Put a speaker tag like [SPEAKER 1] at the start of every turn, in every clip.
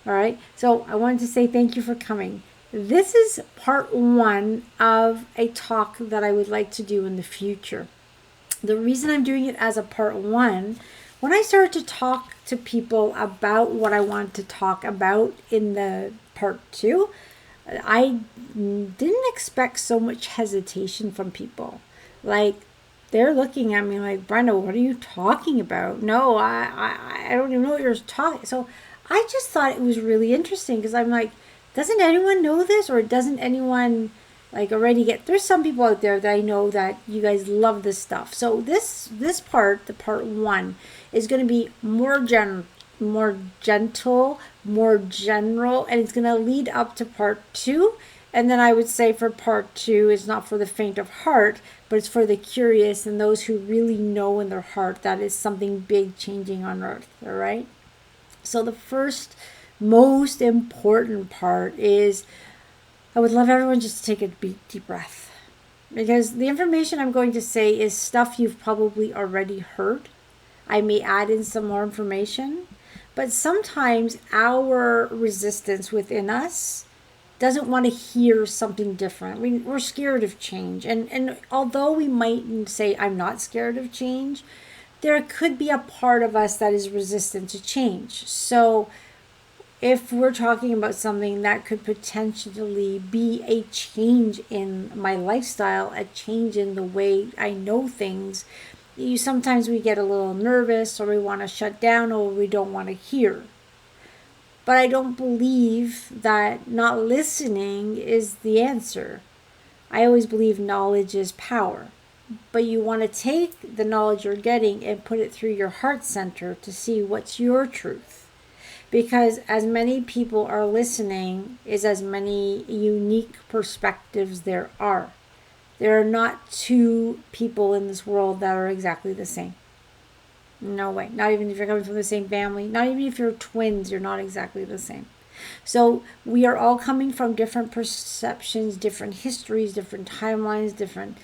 [SPEAKER 1] All right. So I wanted to say thank you for coming. This is part one of a talk that I would like to do in the future. The reason I'm doing it as a part one, when I started to talk to people about what I wanted to talk about in the part two, I didn't expect so much hesitation from people. Like, they're looking at me like, Brenda, what are you talking about? No, I don't even know what you're talking. So I just thought it was really interesting because I'm like, doesn't anyone know this, or doesn't anyone like already get? There's some people out there that I know that you guys love this stuff. So this part, the part one, is going to be more gentle, more general, and it's going to lead up to part two. And then I would say for part two, it's not for the faint of heart, but it's for the curious and those who really know in their heart that is something big changing on earth. All right. So the first most important part is I would love everyone just to take a deep breath, because the information I'm going to say is stuff you've probably already heard. I may add in some more information, but sometimes our resistance within us doesn't want to hear something different. We're scared of change. And although we might say, I'm not scared of change, there could be a part of us that is resistant to change. So if we're talking about something that could potentially be a change in my lifestyle, a change in the way I know things, sometimes we get a little nervous, or we want to shut down, or we don't want to hear. But I don't believe that not listening is the answer. I always believe knowledge is power. But you want to take the knowledge you're getting and put it through your heart center to see what's your truth. Because as many people are listening, is as many unique perspectives there are. There are not two people in this world that are exactly the same. No way. Not even if you're coming from the same family. Not even if you're twins, you're not exactly the same. So we are all coming from different perceptions, different histories, different timelines, different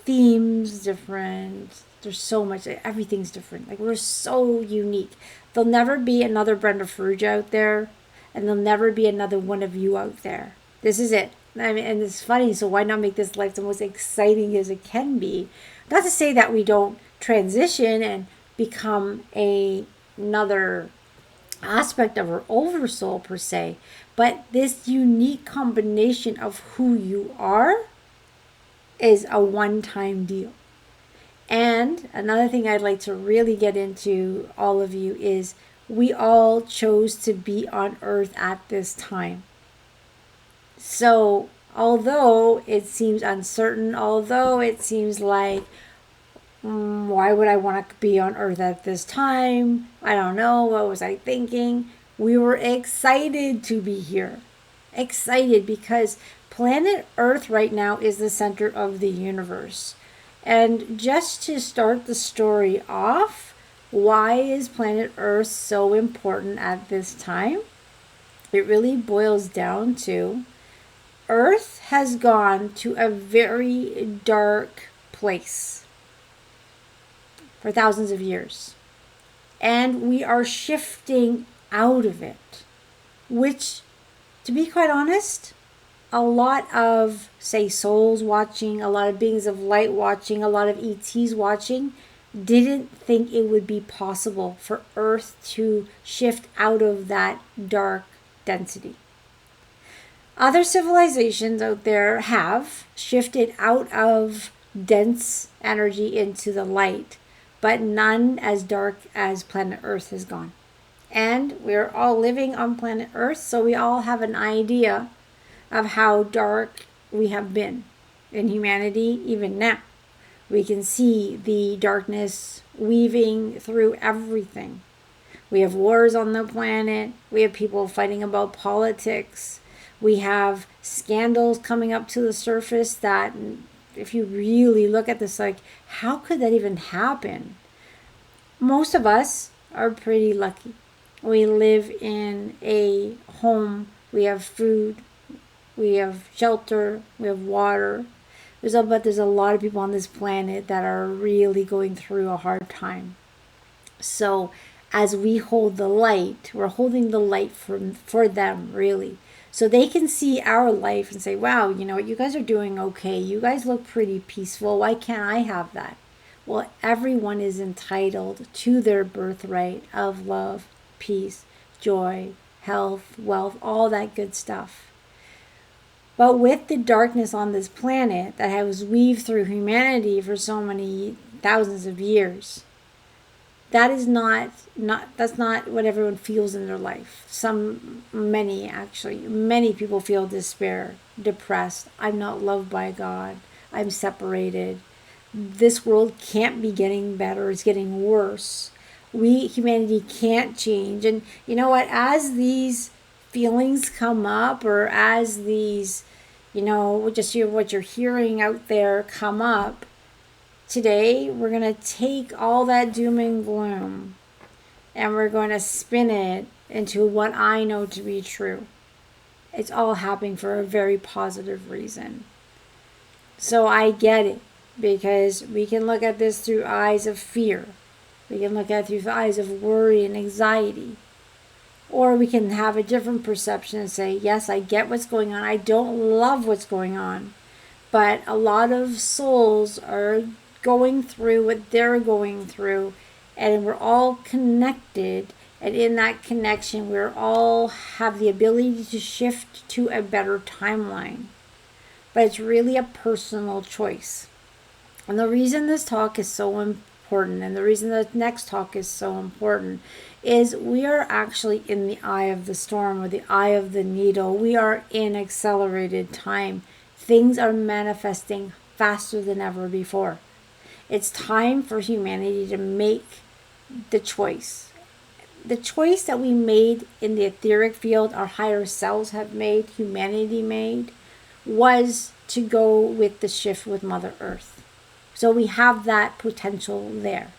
[SPEAKER 1] themes, different. There's so much. Everything's different. Like, we're so unique. There'll never be another Brenda Farrugia out there, and there'll never be another one of you out there. This is it. I mean, and it's funny. So why not make this life the most exciting as it can be? Not to say that we don't transition and become another aspect of our oversoul per se, but this unique combination of who you are is a one-time deal. And another thing I'd like to really get into all of you is we all chose to be on earth at this time. So although it seems uncertain, although it seems like, why would I want to be on earth at this time? I don't know. What was I thinking? We were excited to be here. Excited because planet Earth right now is the center of the universe. And just to start the story off, why is planet Earth so important at this time? It really boils down to Earth has gone to a very dark place for thousands of years. And we are shifting out of it, which, to be quite honest, a lot of, say, souls watching, a lot of beings of light watching, a lot of ETs watching, didn't think it would be possible for Earth to shift out of that dark density. Other civilizations out there have shifted out of dense energy into the light, but none as dark as planet Earth has gone. And we're all living on planet Earth, so we all have an idea of how dark we have been in humanity even now. We can see the darkness weaving through everything. We have wars on the planet. We have people fighting about politics. We have scandals coming up to the surface that, if you really look at this, like, how could that even happen? Most of us are pretty lucky. We live in a home. We have food. We have shelter. We have water. But there's a lot of people on this planet that are really going through a hard time. So as we hold the light. We're holding the light for them, really. So they can see our life and say, wow, you know what, you guys are doing okay. You guys look pretty peaceful. Why can't I have that? Well, everyone is entitled to their birthright of love, peace, joy, health, wealth, all that good stuff. But with the darkness on this planet that has weaved through humanity for so many thousands of years, that is that's not what everyone feels in their life. Many people feel despair, depressed. I'm not loved by God. I'm separated. This world can't be getting better. It's getting worse. Humanity can't change. And you know what? As these feelings come up, or as these, just what you're hearing out there come up, today we're going to take all that doom and gloom and we're going to spin it into what I know to be true. It's all happening for a very positive reason. So I get it, because we can look at this through eyes of fear. We can look at it through the eyes of worry and anxiety. Or we can have a different perception and say, yes, I get what's going on. I don't love what's going on. But a lot of souls are going through what they're going through, and we're all connected, and in that connection we're all have the ability to shift to a better timeline. But it's really a personal choice. And the reason this talk is so important, and the reason the next talk is so important, is we are actually in the eye of the storm, or the eye of the needle. We are in accelerated time. Things are manifesting faster than ever before. It's time for humanity to make the choice. The choice that we made in the etheric field, our higher selves have made, humanity made, was to go with the shift with Mother Earth. So we have that potential there.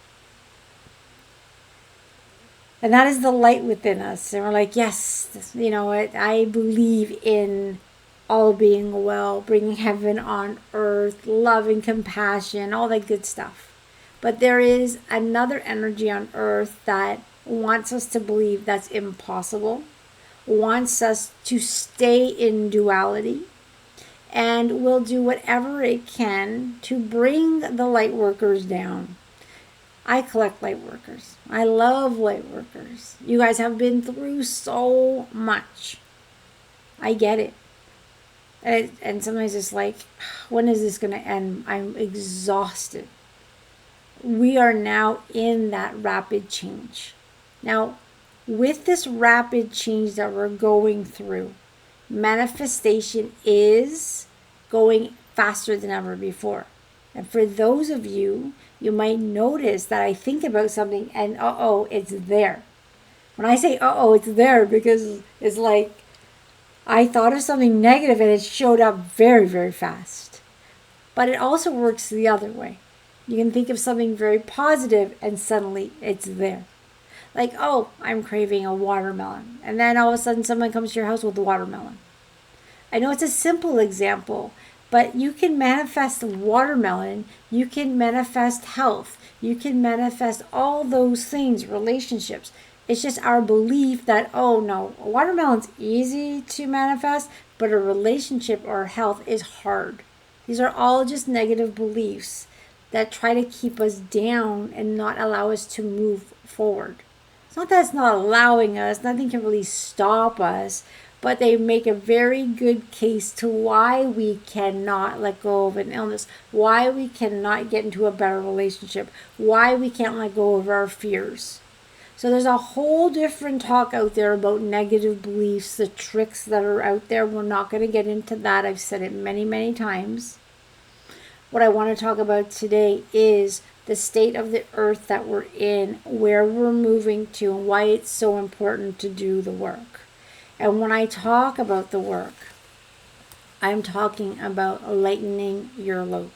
[SPEAKER 1] And that is the light within us. And we're like, yes, you know what, I believe in all being well, bringing heaven on earth, love and compassion, all that good stuff. But there is another energy on earth that wants us to believe that's impossible, wants us to stay in duality, and will do whatever it can to bring the light workers down. I collect light workers. I love light workers. You guys have been through so much. I get it. And sometimes it's like, when is this going to end? I'm exhausted. We are now in that rapid change. Now, with this rapid change that we're going through, manifestation is going faster than ever before. And for those of you, you might notice that I think about something and it's there. When I say it's there, because it's like I thought of something negative and it showed up very, very fast. But it also works the other way. You can think of something very positive and suddenly it's there. Like, I'm craving a watermelon. And then all of a sudden someone comes to your house with a watermelon. I know it's a simple example, but you can manifest a watermelon. You can manifest health. You can manifest all those things, relationships. It's just our belief that, a watermelon's easy to manifest, but a relationship or health is hard. These are all just negative beliefs that try to keep us down and not allow us to move forward. It's not that it's not allowing us, nothing can really stop us, but they make a very good case to why we cannot let go of an illness, why we cannot get into a better relationship, why we can't let go of our fears. So there's a whole different talk out there about negative beliefs, the tricks that are out there. We're not going to get into that. I've said it many, many times. What I want to talk about today is the state of the earth that we're in, where we're moving to, and why it's so important to do the work. And when I talk about the work, I'm talking about lightening your load.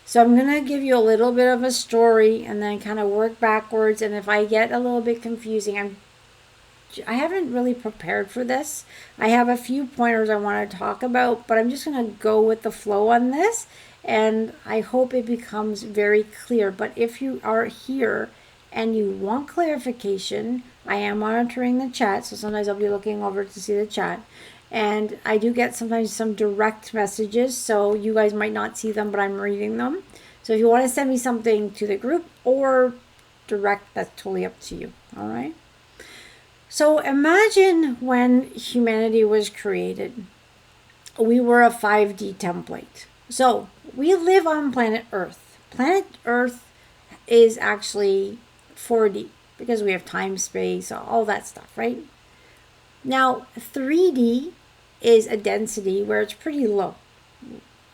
[SPEAKER 1] So I'm going to give you a little bit of a story and then kind of work backwards. And if I get a little bit confusing, I haven't really prepared for this. I have a few pointers I want to talk about, but I'm just going to go with the flow on this. And I hope it becomes very clear. But if you are here and you want clarification, I am monitoring the chat, so sometimes I'll be looking over to see the chat. And I do get sometimes some direct messages, so you guys might not see them, but I'm reading them. So if you want to send me something to the group or direct, that's totally up to you. All right. So imagine when humanity was created, we were a 5D template. So we live on planet Earth. Planet Earth is actually 4D because we have time, space, all that stuff, right? Now, 3D is a density where it's pretty low.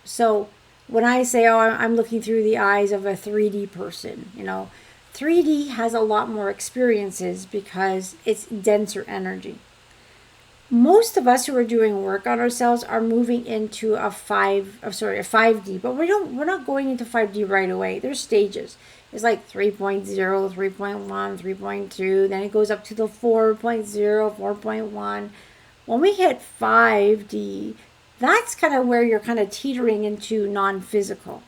[SPEAKER 1] So when I say, oh, I'm looking through the eyes of a 3D person, 3D has a lot more experiences because it's denser energy. Most of us who are doing work on ourselves are moving into a 5D, but we're not going into 5D right away. There's stages. It's like 3.0, 3.1, 3.2, then it goes up to the 4.0, 4.1. When we hit 5D, that's kind of where you're kind of teetering into non-physical.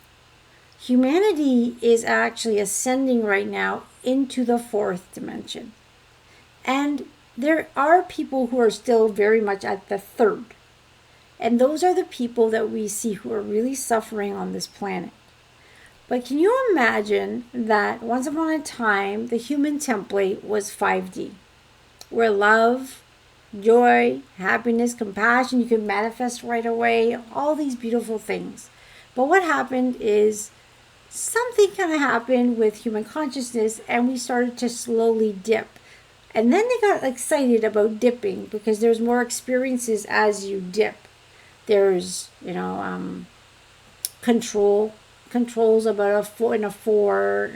[SPEAKER 1] Humanity is actually ascending right now into the 4th dimension. And there are people who are still very much at the 3rd. And those are the people that we see who are really suffering on this planet. But can you imagine that once upon a time, the human template was 5D, where love, joy, happiness, compassion, you can manifest right away, all these beautiful things. But what happened is something kind of happened with human consciousness, and we started to slowly dip. And then they got excited about dipping because there's more experiences as you dip. There's, controls about a 4 and a 4.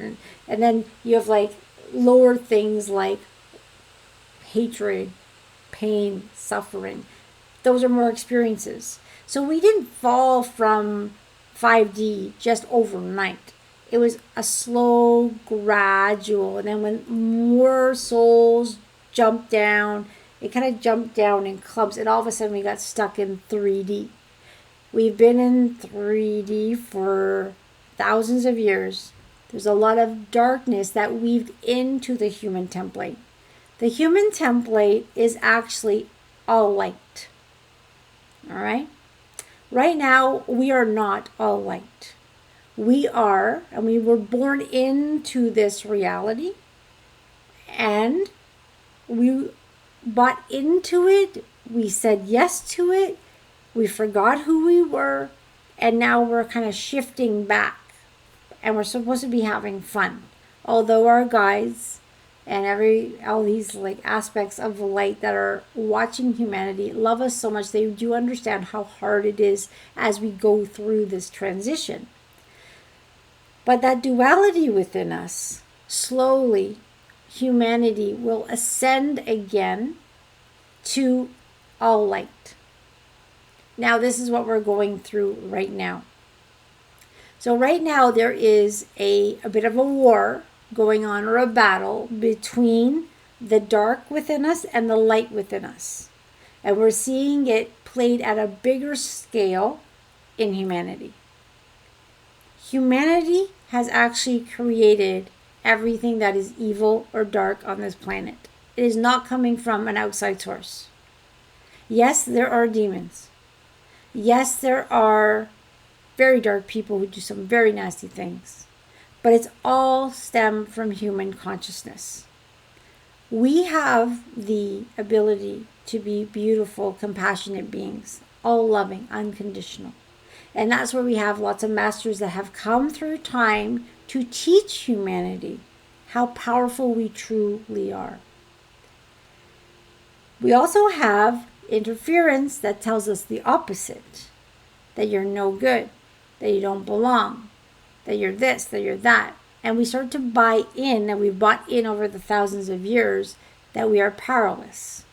[SPEAKER 1] And then you have like lower things like hatred, pain, suffering. Those are more experiences. So we didn't fall from 5D just overnight. It was a slow, gradual, and then when more souls jumped down, it kind of jumped down in clumps, and all of a sudden we got stuck in 3D. We've been in 3D for thousands of years. There's a lot of darkness that weaved into the human template. The human template is actually all light. All right? Right now, we are not all light. We are, and we were born into this reality, and we bought into it, we said yes to it, we forgot who we were, and now we're kind of shifting back, and we're supposed to be having fun. Although our guides and all these like aspects of the light that are watching humanity love us so much, they do understand how hard it is as we go through this transition. But that duality within us, slowly, humanity will ascend again to all light. Now, this is what we're going through right now. So right now, there is a bit of a war going on, or a battle between the dark within us and the light within us. And we're seeing it played at a bigger scale in humanity. Humanity has actually created everything that is evil or dark on this planet. It is not coming from an outside source. Yes, there are demons. Yes, there are very dark people who do some very nasty things. But it's all stemmed from human consciousness. We have the ability to be beautiful, compassionate beings, all loving, unconditional. And that's where we have lots of masters that have come through time to teach humanity how powerful we truly are. We also have interference that tells us the opposite, that you're no good, that you don't belong, that you're this, that you're that. And we start to buy in, that we've bought in over the thousands of years, that we are powerless.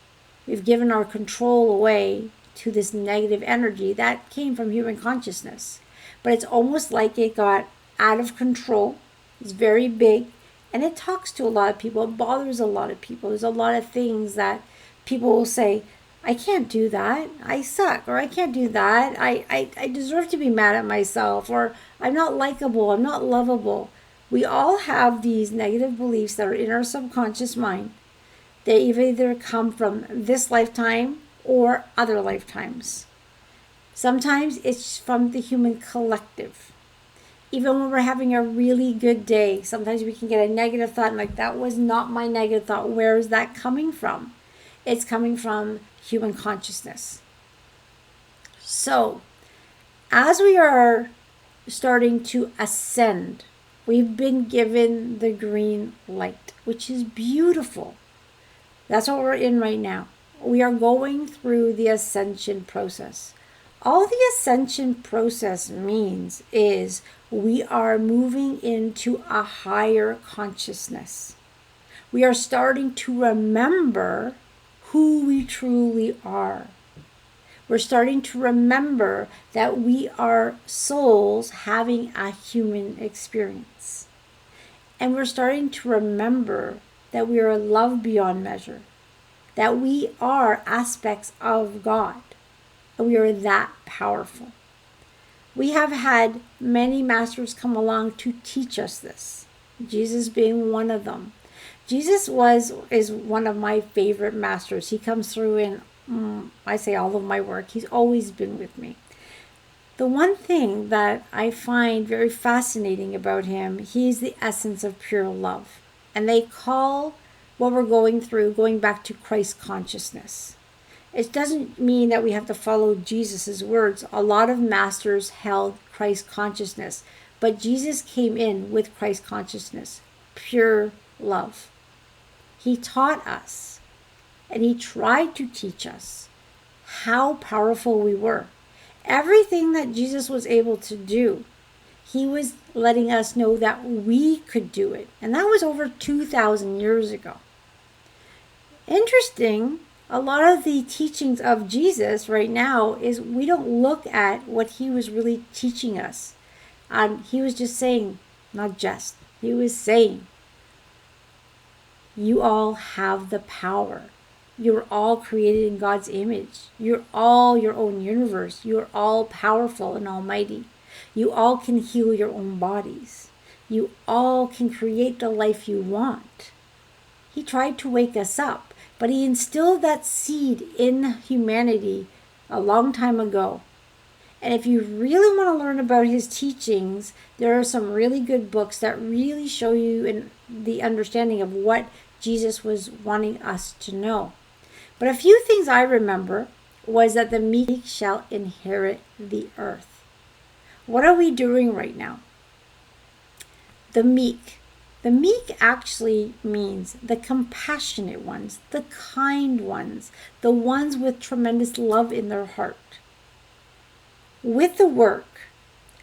[SPEAKER 1] We've given our control away to this negative energy that came from human consciousness. But it's almost like it got out of control. It's very big, and it talks to a lot of people. It bothers a lot of people. There's a lot of things that people will say, I can't do that. I suck. Or I can't do that. I deserve to be mad at myself. Or I'm not likable. I'm not lovable. We all have these negative beliefs that are in our subconscious mind. They either come from this lifetime or other lifetimes. Sometimes it's from the human collective. Even when we're having a really good day, sometimes we can get a negative thought and like, that was not my negative thought. Where is that coming from? It's coming from human consciousness. So, as we are starting to ascend, we've been given the green light, which is beautiful. That's what we're in right now. We are going through the ascension process. All the ascension process means is we are moving into a higher consciousness. We are starting to remember who we truly are. We're starting to remember that we are souls having a human experience. And we're starting to remember that we are loved beyond measure, that we are aspects of God, and we are that powerful. We have had many masters come along to teach us this, Jesus being one of them. Jesus is one of my favorite masters. He comes through in, I say, all of my work. He's always been with me. The one thing that I find very fascinating about him, he's the essence of pure love. And they call what we're going through going back to Christ consciousness. It doesn't mean that we have to follow Jesus's words. A lot of masters held Christ consciousness, but Jesus came in with Christ consciousness, pure love. He taught us, and he tried to teach us how powerful we were. Everything that Jesus was able to do, he was letting us know that we could do it. And that was over 2,000 years ago. Interesting, a lot of the teachings of Jesus right now is we don't look at what he was really teaching us. He was just saying, he was saying, you all have the power. You're all created in God's image. You're all your own universe. You're all powerful and almighty. You all can heal your own bodies. You all can create the life you want. He tried to wake us up, but he instilled that seed in humanity a long time ago. And if you really want to learn about his teachings, there are some really good books that really show you the understanding of what Jesus was wanting us to know. But a few things I remember was that the meek shall inherit the earth. What are we doing right now? The meek. The meek actually means the compassionate ones, the kind ones, the ones with tremendous love in their heart. With the work,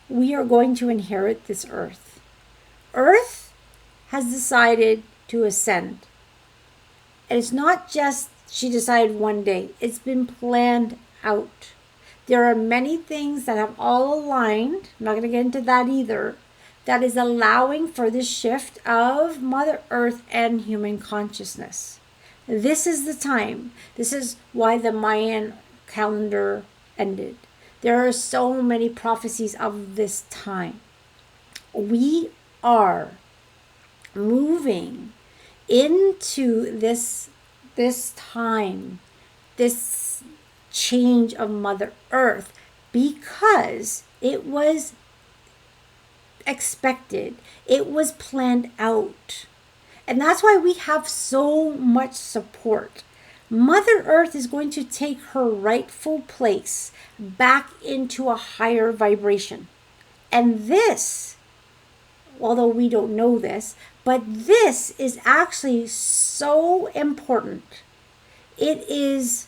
[SPEAKER 1] we are going to inherit this earth. Earth has decided to ascend. And it's not just she decided one day. It's been planned out. There are many things that have all aligned. I'm not going to get into that either. That is allowing for the shift of Mother Earth and human consciousness. This is the time. This is why the Mayan calendar ended. There are so many prophecies of this time. We are moving into this time, this change of Mother Earth, because it was expected. It was planned out. And that's why we have so much support. Mother Earth is going to take her rightful place back into a higher vibration. And this, although we don't know this, but this is actually so important. It is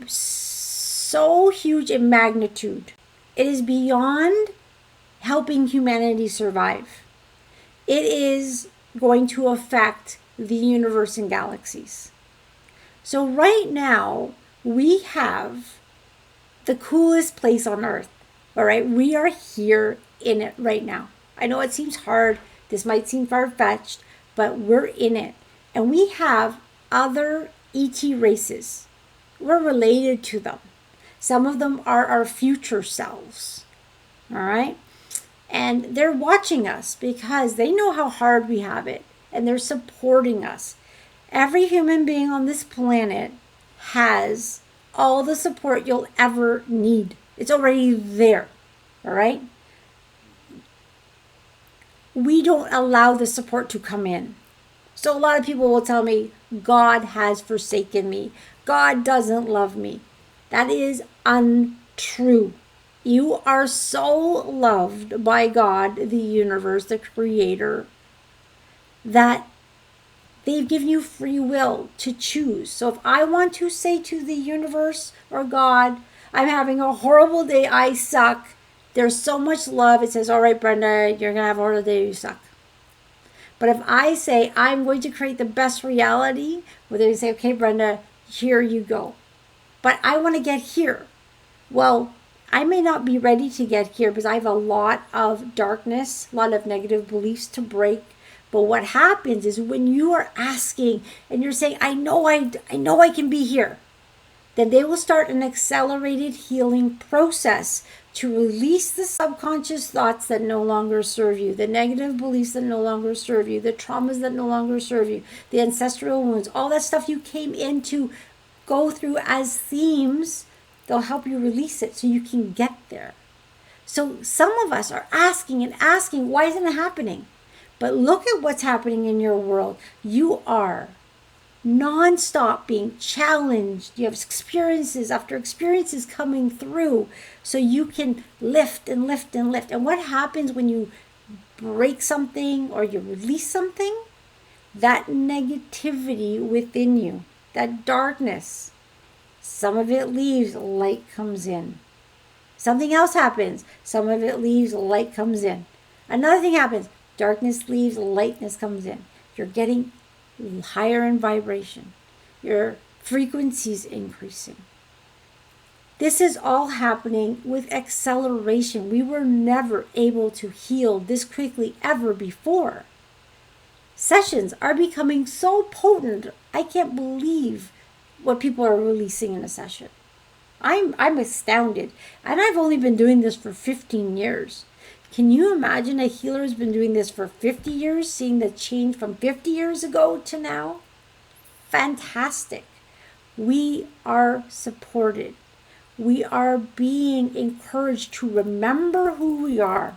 [SPEAKER 1] so huge in magnitude. It is beyond helping humanity survive. It is going to affect the universe and galaxies. So right now, we have the coolest place on earth. All right, we are here in it right now. I know it seems hard. This might seem far-fetched, but we're in it. And we have other ET races. We're related to them. Some of them are our future selves. All right? And they're watching us because they know how hard we have it, and they're supporting us. Every human being on this planet has all the support you'll ever need. It's already there. All right? We don't allow the support to come in. So a lot of people will tell me, God has forsaken me. God doesn't love me. That is untrue. You are so loved by God, the universe, the creator, that they've given you free will to choose. So if I want to say to the universe or God, I'm having a horrible day, I suck, there's so much love. It says, all right, Brenda, you're going to have a horrible day, you suck. But if I say, I'm going to create the best reality, where they say, okay, Brenda, here you go. But I want to get here. Well, I may not be ready to get here because I have a lot of darkness, a lot of negative beliefs to break. But what happens is when you are asking and you're saying, I know I can be here, then they will start an accelerated healing process to release the subconscious thoughts that no longer serve you, the negative beliefs that no longer serve you, the traumas that no longer serve you, the ancestral wounds, all that stuff you came in to go through as themes. They'll help you release it so you can get there. So some of us are asking and asking, why isn't it happening? But look at what's happening in your world. You are non-stop being challenged. You have experiences after experiences coming through so you can lift and lift and lift. And what happens when you break something or you release something? That negativity within you, that darkness, some of it leaves, light comes in. Something else happens, some of it leaves, light comes in. Another thing happens, darkness leaves, lightness comes in. You're getting higher in vibration. Your frequency's increasing. This is all happening with acceleration. We were never able to heal this quickly ever before. Sessions are becoming so potent. I can't believe what people are releasing in a session. I'm astounded. And I've only been doing this for 15 years. Can you imagine a healer has been doing this for 50 years, seeing the change from 50 years ago to now? Fantastic. We are supported. We are being encouraged to remember who we are.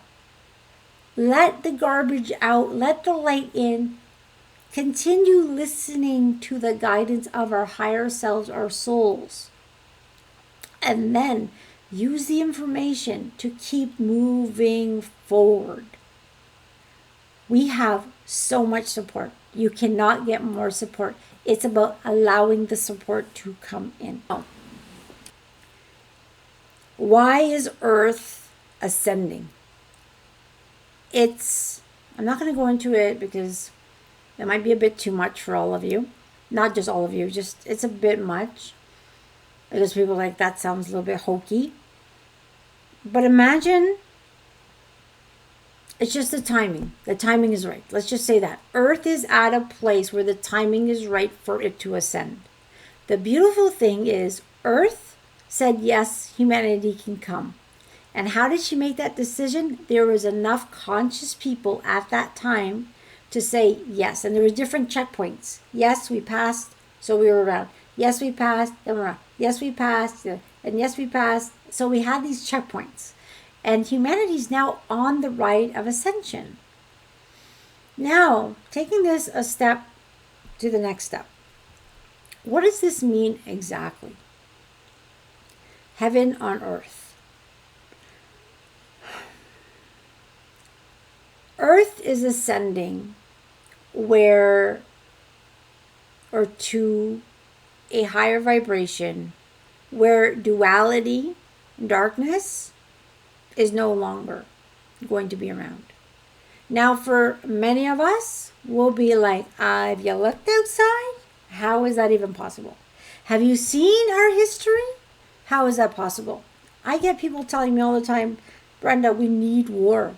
[SPEAKER 1] Let the garbage out, let the light in. Continue listening to the guidance of our higher selves, our souls. And then use the information to keep moving forward. We have so much support. You cannot get more support. It's about allowing the support to come in. Why is Earth ascending? I'm not going to go into it because it might be a bit too much for all of you. Not just all of you, just it's a bit much. Because people are like, that sounds a little bit hokey. But imagine, it's just the timing. The timing is right. Let's just say that. Earth is at a place where the timing is right for it to ascend. The beautiful thing is, Earth said, yes, humanity can come. And how did she make that decision? There was enough conscious people at that time to say yes. And there were different checkpoints. Yes, we passed, so we were around. Yes, we passed, then we're around. Yes, we passed, and yes, we passed. So we had these checkpoints. And humanity is now on the ride of ascension. Now, taking this a step to the next step. What does this mean exactly? Heaven on earth. Earth is ascending to a higher vibration where duality, darkness, is no longer going to be around. Now, for many of us, we'll be like, have you looked outside? How is that even possible? Have you seen our history? How is that possible? I get people telling me all the time, Brenda, we need war.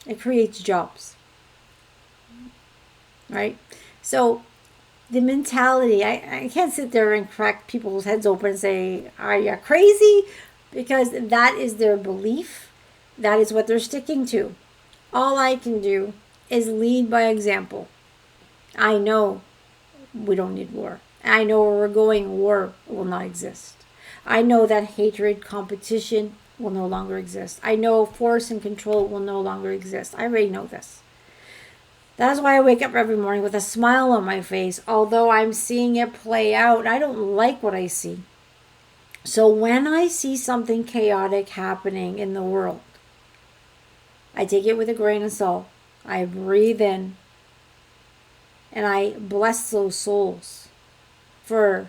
[SPEAKER 1] It creates jobs. Right? So the mentality, I can't sit there and crack people's heads open and say, are you crazy? Because that is their belief. That is what they're sticking to. All I can do is lead by example. I know we don't need war. I know where we're going, war will not exist. I know that hatred, competition will no longer exist. I know force and control will no longer exist. I already know this. That's why I wake up every morning with a smile on my face, although I'm seeing it play out. I don't like what I see. So when I see something chaotic happening in the world, I take it with a grain of salt. I breathe in and I bless those souls for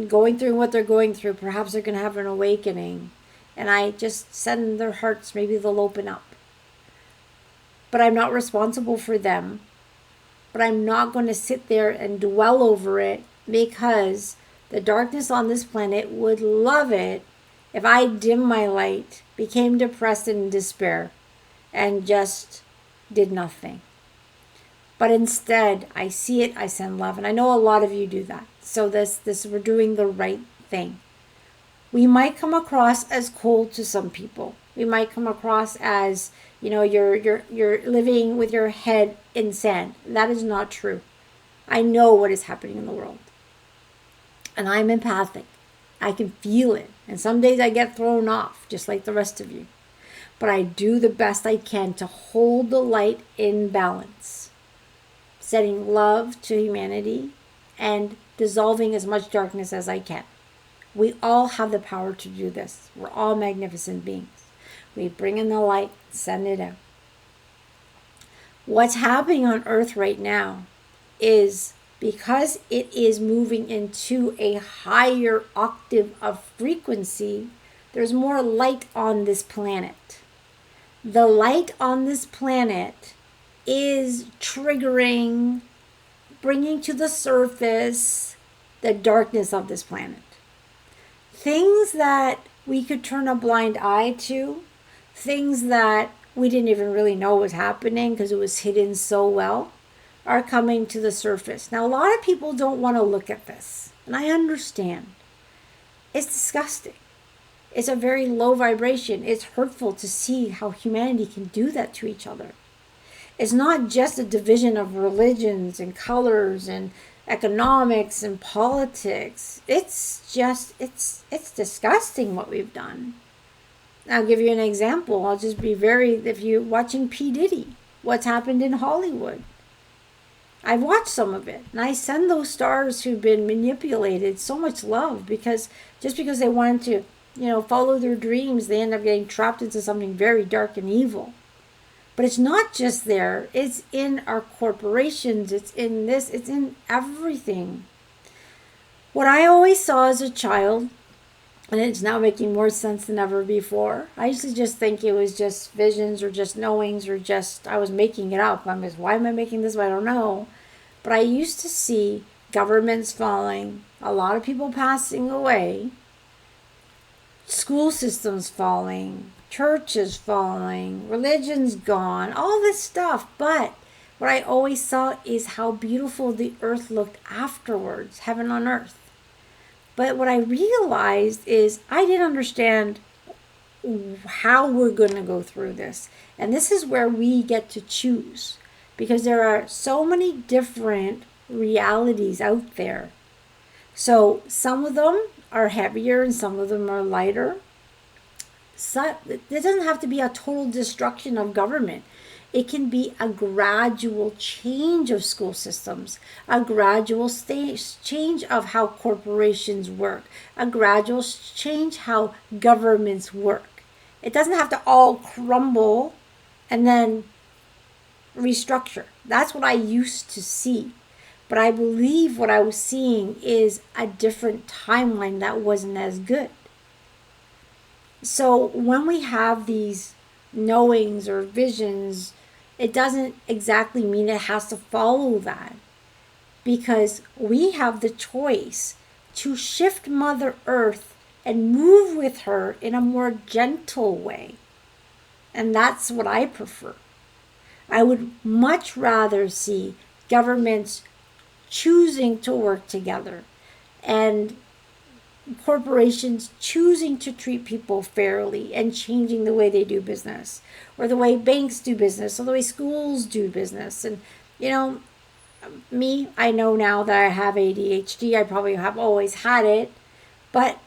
[SPEAKER 1] going through what they're going through. Perhaps they're going to have an awakening. And I just send their hearts, maybe they'll open up. But I'm not responsible for them. But I'm not going to sit there and dwell over it, because the darkness on this planet would love it if I dim my light, became depressed and in despair, and just did nothing. But instead, I see it, I send love. And I know a lot of you do that. So this we're doing the right thing. We might come across as cold to some people. We might come across as, you're living with your head in sand. That is not true. I know what is happening in the world. And I'm empathic. I can feel it. And some days I get thrown off, just like the rest of you. But I do the best I can to hold the light in balance, setting love to humanity and dissolving as much darkness as I can. We all have the power to do this. We're all magnificent beings. We bring in the light, send it out. What's happening on Earth right now is, because it is moving into a higher octave of frequency, there's more light on this planet. The light on this planet is triggering, bringing to the surface the darkness of this planet. Things that we could turn a blind eye to, things that we didn't even really know was happening because it was hidden so well, are coming to the surface. Now, a lot of people don't want to look at this, and I understand. It's disgusting. It's a very low vibration. It's hurtful to see how humanity can do that to each other. It's not just a division of religions and colors and economics and politics. It's disgusting what we've done. I'll give you an example. I'll just be if you're watching P. Diddy, what's happened in Hollywood. I've watched some of it, and I send those stars who've been manipulated so much love, because just because they wanted to, follow their dreams, they end up getting trapped into something very dark and evil. But it's not just there. It's in our corporations. It's in this. It's in everything. What I always saw as a child, and it's now making more sense than ever before. I used to just think it was just visions or just knowings or just, I was making it up. Why am I making this? I don't know. But I used to see governments falling, a lot of people passing away, school systems falling, churches falling, religions gone, all this stuff. But what I always saw is how beautiful the earth looked afterwards, heaven on earth. But what I realized is I didn't understand how we're going to go through this. And this is where we get to choose, because there are so many different realities out there. So some of them are heavier and some of them are lighter. So there doesn't have to be a total destruction of government. It can be a gradual change of school systems, a gradual change of how corporations work, a gradual change how governments work. It doesn't have to all crumble and then restructure. That's what I used to see. But I believe what I was seeing is a different timeline that wasn't as good. So when we have these knowings or visions, it doesn't exactly mean it has to follow that, because we have the choice to shift Mother Earth and move with her in a more gentle way. And that's what I prefer. I would much rather see governments choosing to work together and corporations choosing to treat people fairly and changing the way they do business, or the way banks do business, or the way schools do business. And, you know, me, I know now that I have ADHD. I probably have always had it, but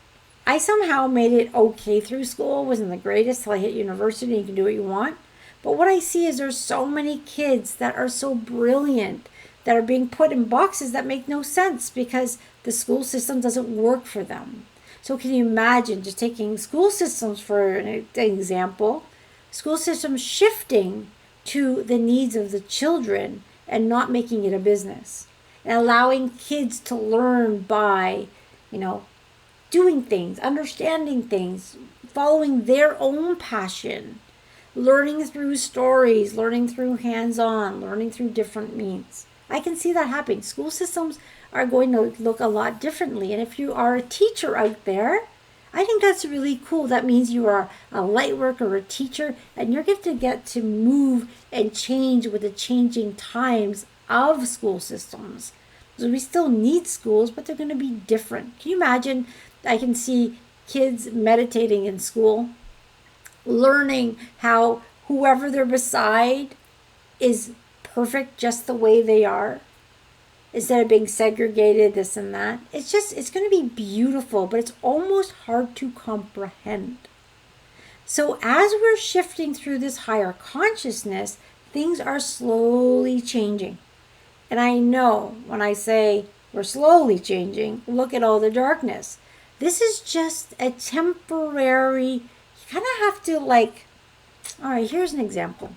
[SPEAKER 1] I somehow made it okay through school. It wasn't the greatest till I hit university. You can do what you want. But what I see is there's so many kids that are so brilliant that are being put in boxes that make no sense because the school system doesn't work for them. So can you imagine just taking school systems for an example, school systems shifting to the needs of the children and not making it a business, and allowing kids to learn by, doing things, understanding things, following their own passion, learning through stories, learning through hands-on, learning through different means. I can see that happening. School systems are going to look a lot differently. And if you are a teacher out there, I think that's really cool. That means you are a light worker or a teacher, and you're going to get to move and change with the changing times of school systems. So we still need schools, but they're going to be different. Can you imagine? I can see kids meditating in school, learning how whoever they're beside is perfect just the way they are, instead of being segregated, this and that. It's going to be beautiful, but it's almost hard to comprehend. So as we're shifting through this higher consciousness, things are slowly changing. And I know when I say we're slowly changing, look at all the darkness. This is just a temporary, you kind of have to all right, here's an example.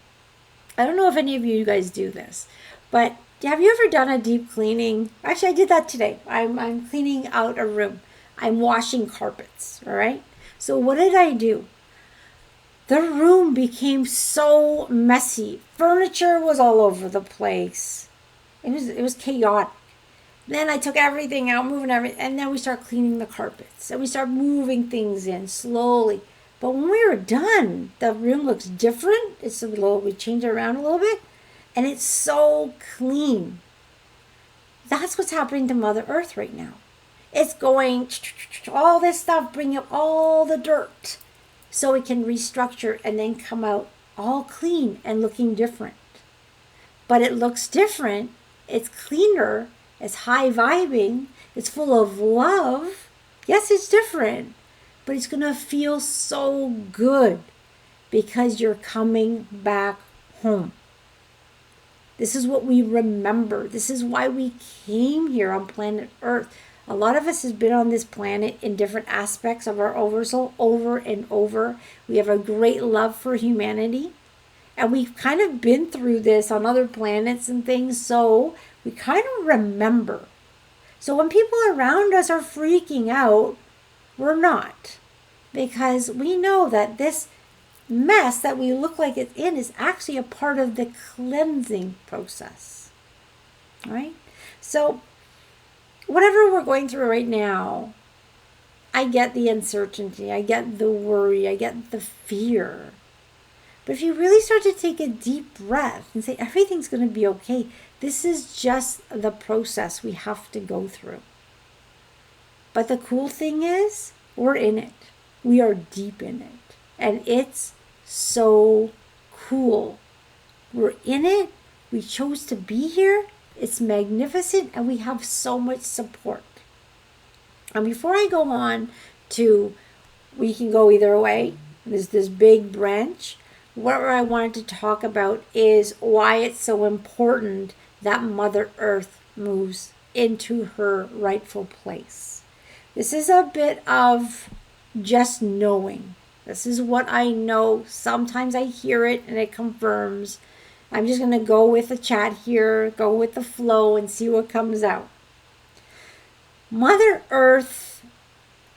[SPEAKER 1] I don't know if any of you guys do this, but have you ever done a deep cleaning? Actually, I did that today. I'm cleaning out a room. I'm washing carpets, all right? So what did I do? The room became so messy. Furniture was all over the place. It was chaotic. Then I took everything out, moving everything, and then we start cleaning the carpets. And we start moving things in slowly. But when we were done, the room looks different. We change it around a little bit. And it's so clean. That's what's happening to Mother Earth right now. It's going, all this stuff, bring up all the dirt so it can restructure and then come out all clean and looking different. But it looks different. It's cleaner. It's high vibing. It's full of love. Yes, it's different, but it's going to feel so good because you're coming back home. This is what we remember. This is why we came here on planet Earth. A lot of us has been on this planet in different aspects of our oversoul over and over. We have a great love for humanity. And we've kind of been through this on other planets and things, so we kind of remember. So when people around us are freaking out, we're not. Because we know that this mess that we look like it's in is actually a part of the cleansing process. All right? So whatever we're going through right now, I get the uncertainty, I get the worry, I get the fear. But if you really start to take a deep breath and say, everything's going to be okay, this is just the process we have to go through. But the cool thing is, we're in it. We are deep in it. And it's so cool. We're in it. We chose to be here. It's magnificent. And we have so much support. And before I go on to, we can go either way. There's this big branch. What I wanted to talk about is why it's so important that Mother Earth moves into her rightful place. This is a bit of just knowing. This is what I know. Sometimes I hear it and it confirms. I'm just going to go with the chat here, go with the flow and see what comes out. Mother Earth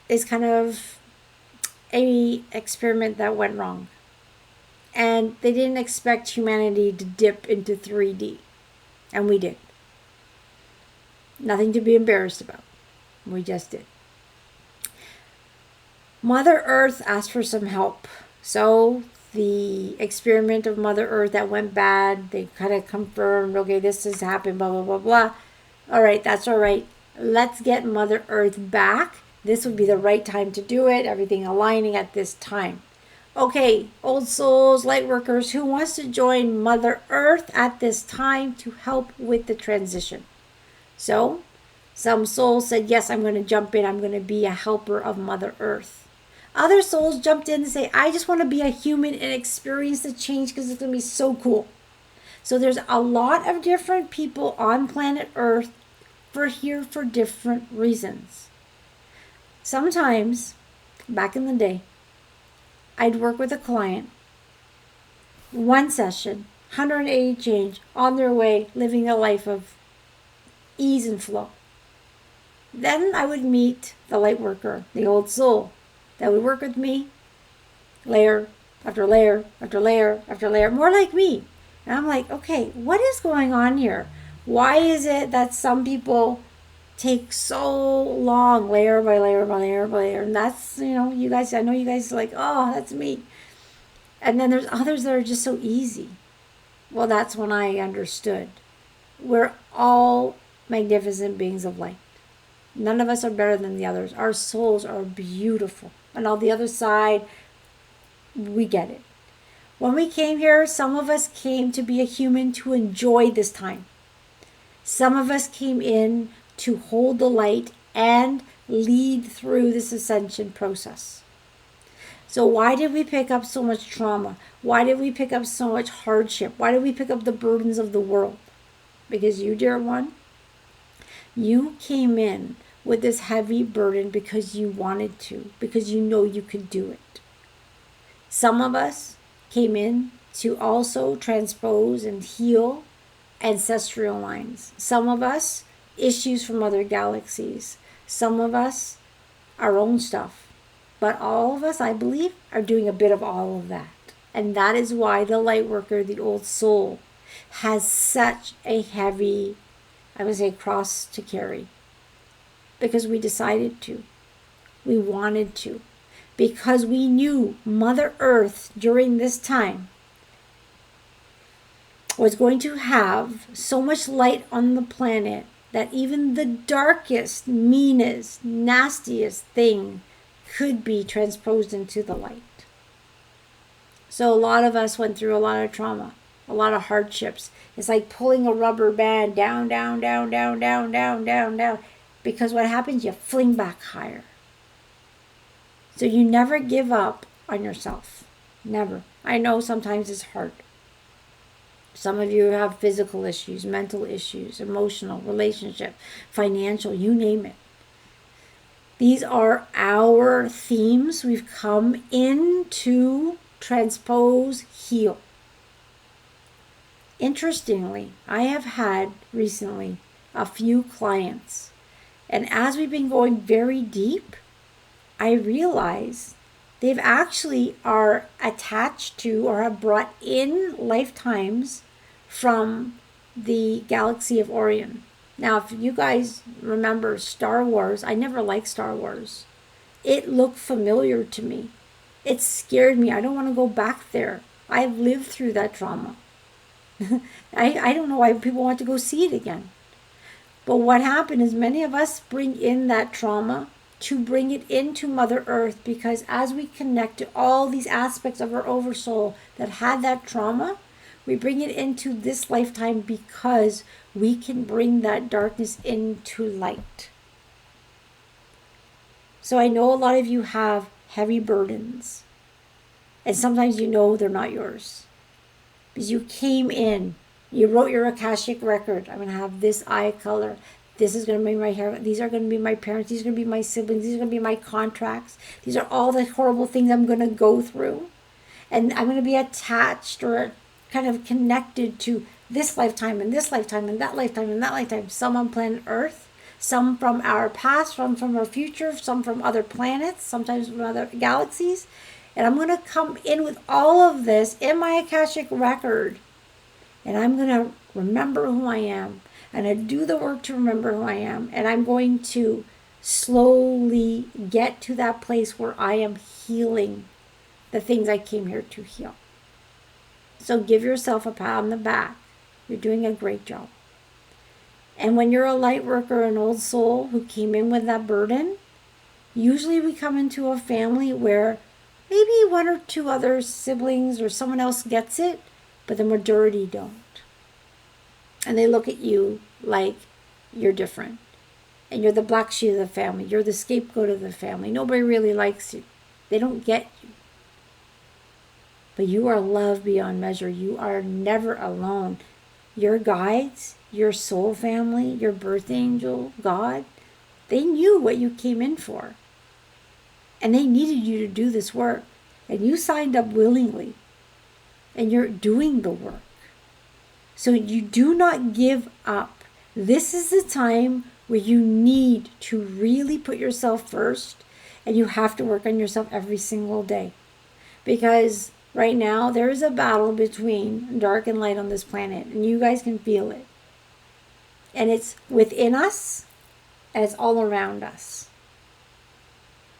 [SPEAKER 1] is kind of an experiment that went wrong. And they didn't expect humanity to dip into 3D. And we did. Nothing to be embarrassed about. We just did. Mother Earth asked for some help. So the experiment of Mother Earth that went bad, they kind of confirmed, okay, this has happened, blah, blah, blah, blah. All right, that's all right. Let's get Mother Earth back This would be the right time to do it. Everything aligning at this time. Okay, old souls, light workers, who wants to join Mother Earth at this time to help with the transition? So, some souls said, yes, I'm going to jump in. I'm going to be a helper of Mother Earth. Other souls jumped in and say, I just want to be a human and experience the change because it's going to be so cool. So there's a lot of different people on planet Earth here for different reasons. Sometimes, back in the day, I'd work with a client, one session, 180 change, on their way, living a life of ease and flow. Then I would meet the light worker, the old soul, that would work with me, layer after layer after layer after layer, more like me. And I'm like, okay, what is going on here? Why is it that some people take so long, layer by layer by layer by layer? And that's, you guys, I know you guys are like, oh, that's me. And then there's others that are just so easy. Well, that's when I understood. We're all magnificent beings of light. None of us are better than the others. Our souls are beautiful. And on the other side, we get it. When we came here, some of us came to be a human to enjoy this time. Some of us came in to hold the light and lead through this ascension process. So why did we pick up so much trauma? Why did we pick up so much hardship? Why did we pick up the burdens of the world? Because you, dear one, you came in with this heavy burden because you wanted to, because you know you could do it. Some of us came in to also transpose and heal ancestral lines. Some of us, issues from other galaxies. Some of us, our own stuff. But all of us, I believe, are doing a bit of all of that. And that is why the light worker, the old soul, has such a heavy, I would say, cross to carry. Because we decided to. We wanted to. Because we knew Mother Earth during this time was going to have so much light on the planet that even the darkest, meanest, nastiest thing could be transposed into the light. So a lot of us went through a lot of trauma, a lot of hardships. It's like pulling a rubber band down, down, down, down, down, down, down, down. Because what happens, you fling back higher. So you never give up on yourself. Never. I know sometimes it's hard. Some of you have physical issues, mental issues, emotional, relationship, financial, you name it. These are our themes. We've come in to transpose, heal. Interestingly, I have had recently a few clients, and as we've been going very deep, I realize they've actually are attached to or have brought in lifetimes from the galaxy of Orion. Now, if you guys remember Star Wars, I never liked Star Wars. It looked familiar to me. It scared me. I don't want to go back there. I've lived through that trauma. I don't know why people want to go see it again. But what happened is many of us bring in that trauma to bring it into Mother Earth, because as we connect to all these aspects of our oversoul that had that trauma, we bring it into this lifetime because we can bring that darkness into light. So I know a lot of you have heavy burdens, and sometimes you know they're not yours. Because you came in, you wrote your Akashic record. I'm going to have this eye color. This is going to be my hair. These are going to be my parents. These are going to be my siblings. These are going to be my contracts. These are all the horrible things I'm going to go through. And I'm going to be attached or kind of connected to this lifetime and this lifetime and that lifetime and that lifetime. Some on planet Earth, some from our past, some from our future, some from other planets, sometimes from other galaxies. And I'm going to come in with all of this in my Akashic record. And I'm going to remember who I am. And I do the work to remember who I am. And I'm going to slowly get to that place where I am healing the things I came here to heal. So give yourself a pat on the back. You're doing a great job. And when you're a light worker, an old soul who came in with that burden, Usually we come into a family where maybe one or two other siblings or someone else gets it, but the majority don't. And they look at you like you're different. And you're the black sheep of the family. You're the scapegoat of the family. Nobody really likes you. They don't get you. But you are loved beyond measure. You are never alone. Your guides, your soul family, your birth angel, God, they knew what you came in for. And they needed you to do this work. And you signed up willingly. And you're doing the work. So you do not give up. This is the time where you need to really put yourself first, and you have to work on yourself every single day. Because right now there is a battle between dark and light on this planet, and you guys can feel it. And it's within us, and it's all around us.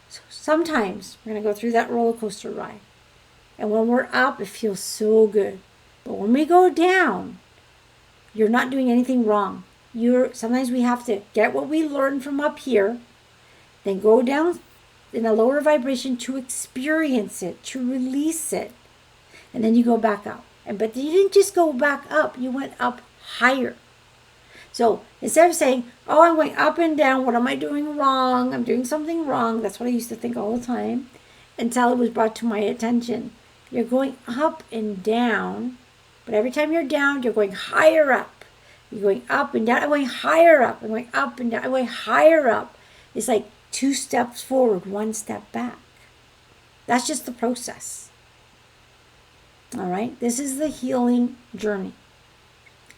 [SPEAKER 1] So sometimes we're going to go through that roller coaster ride. And when we're up, it feels so good. But when we go down, you're not doing anything wrong. Sometimes we have to get what we learned from up here, then go down in a lower vibration to experience it, to release it. And then you go back up. But you didn't just go back up, you went up higher. So instead of saying, oh, I'm going up and down, what am I doing wrong? I'm doing something wrong. That's what I used to think all the time until it was brought to my attention. You're going up and down, but every time you're down, you're going higher up. You're going up and down. I'm going higher up. I'm going up and down. I'm going higher up. It's like 2 steps forward, 1 step back. That's just the process. All right? This is the healing journey.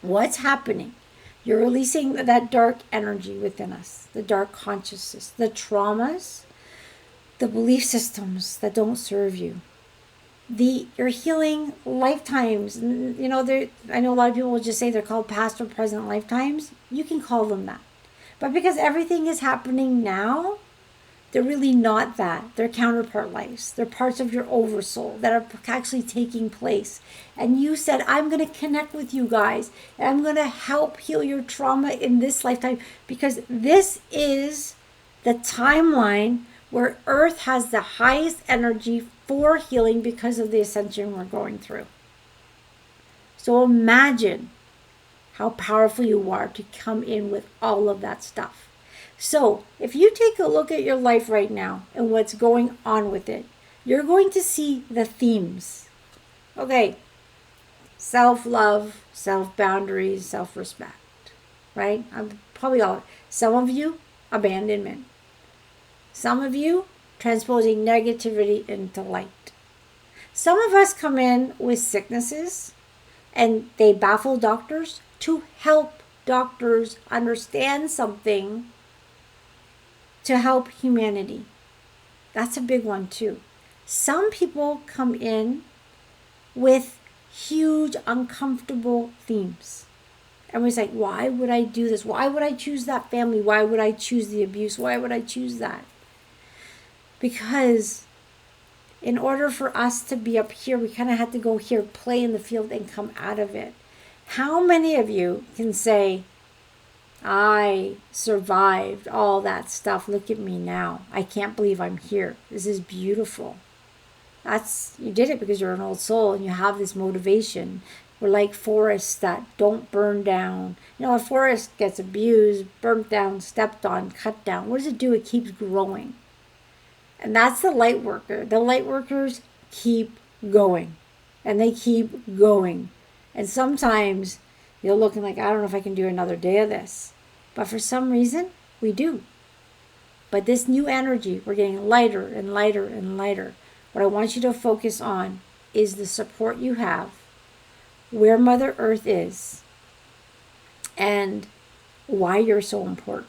[SPEAKER 1] What's happening? You're releasing that dark energy within us, the dark consciousness, the traumas, the belief systems that don't serve you. You're healing lifetimes. You know, I know a lot of people will just say they're called past or present lifetimes. You can call them that. But because everything is happening now, they're really not that. They're counterpart lives. They're parts of your oversoul that are actually taking place. And you said, I'm going to connect with you guys. And I'm going to help heal your trauma in this lifetime. Because this is the timeline where Earth has the highest energy for healing because of the ascension we're going through. So imagine how powerful you are to come in with all of that stuff. So if you take a look at your life right now and what's going on with it, you're going to see the themes. Okay, self-love, self-boundaries, self-respect, right? Probably all. Some of you, abandonment. Some of you, transposing negativity into light. Some of us come in with sicknesses and they baffle doctors to help doctors understand something to help humanity. That's a big one too. Some people come in with huge uncomfortable themes. And we're like, why would I do this? Why would I choose that family? Why would I choose the abuse? Why would I choose that? Because in order for us to be up here, we kind of had to go here, play in the field, and come out of it. How many of you can say, I survived all that stuff. Look at me now. I can't believe I'm here. This is beautiful. You did it because you're an old soul and you have this motivation. We're like forests that don't burn down. You know, a forest gets abused, burnt down, stepped on, cut down. What does it do? It keeps growing. And that's the light worker. The light workers keep going. And they keep going. And sometimes you're looking like, I don't know if I can do another day of this. But for some reason, we do. But this new energy, we're getting lighter and lighter and lighter. What I want you to focus on is the support you have, where Mother Earth is, and why you're so important.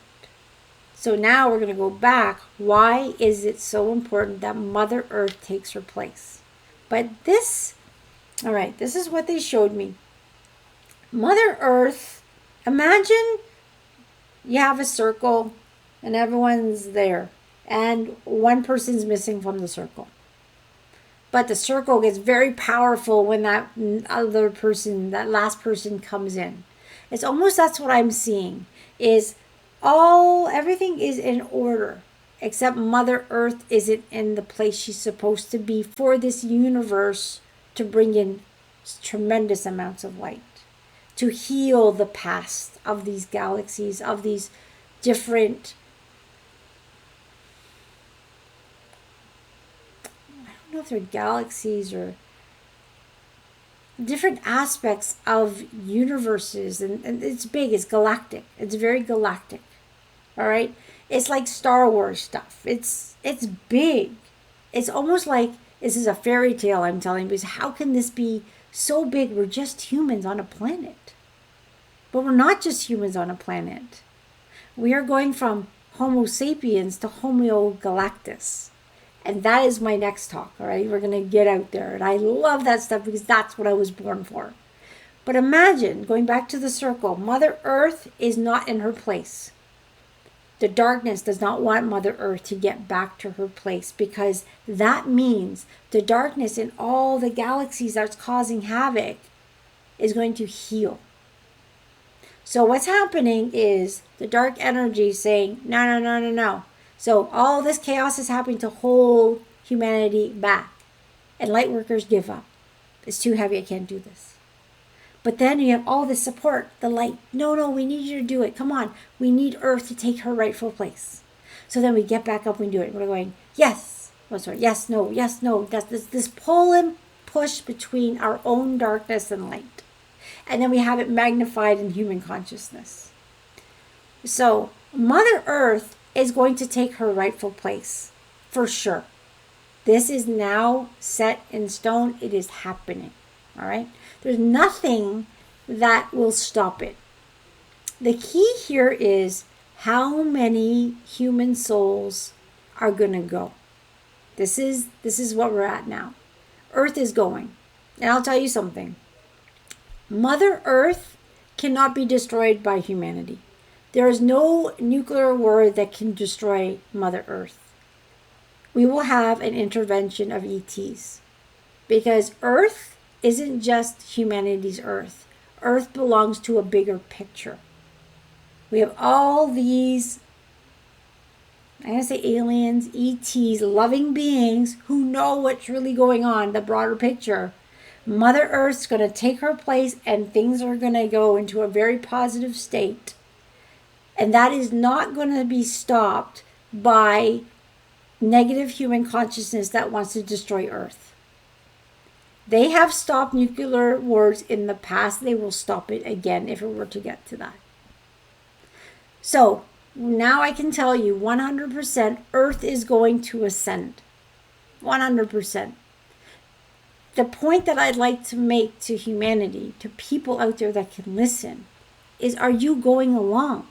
[SPEAKER 1] So now we're going to go back. Why is it so important that Mother Earth takes her place? But this is what they showed me. Mother Earth, imagine you have a circle and everyone's there and one person's missing from the circle. But the circle gets very powerful when that last person comes in. It's almost, that's what I'm seeing, is everything is in order. except Mother Earth isn't in the place she's supposed to be for this universe to bring in tremendous amounts of light, to heal the past of these galaxies, of these different, I don't know if they're galaxies or different aspects of universes. And it's big, it's galactic, it's very galactic. All right, it's like Star Wars stuff. It's big. It's almost like this is a fairy tale I'm telling, because how can this be so big? We're just humans on a planet. But we're not just humans on a planet. We are going from Homo sapiens to Homo galactus. And that is my next talk, all right? We're going to get out there. And I love that stuff because that's what I was born for. But imagine, going back to the circle, Mother Earth is not in her place. The darkness does not want Mother Earth to get back to her place, because that means the darkness in all the galaxies that's causing havoc is going to heal. So what's happening is the dark energy saying, no, no, no, no, no. So all this chaos is happening to hold humanity back. And light workers give up. It's too heavy, I can't do this. But then you have all this support, the light. No, no, we need you to do it. Come on. We need Earth to take her rightful place. So then we get back up and do it. We're going, yes. Oh, sorry. Yes, no, yes, no. That's this pull and push between our own darkness and light. And then we have it magnified in human consciousness. So Mother Earth is going to take her rightful place, for sure. This is now set in stone. It is happening. All right? There's nothing that will stop it. The key here is how many human souls are going to go. This is what we're at now. Earth is going. And I'll tell you something. Mother Earth cannot be destroyed by humanity. There is no nuclear war that can destroy Mother Earth. We will have an intervention of ETs. Because Earth isn't just humanity's Earth. Earth belongs to a bigger picture. We have all these, I'm going to say aliens, ETs, loving beings who know what's really going on, the broader picture. Mother Earth's going to take her place and things are going to go into a very positive state. And that is not going to be stopped by negative human consciousness that wants to destroy Earth. They have stopped nuclear wars in the past. They will stop it again if it were to get to that. So now I can tell you 100% Earth is going to ascend. 100%. The point that I'd like to make to humanity, to people out there that can listen, is, are you going along?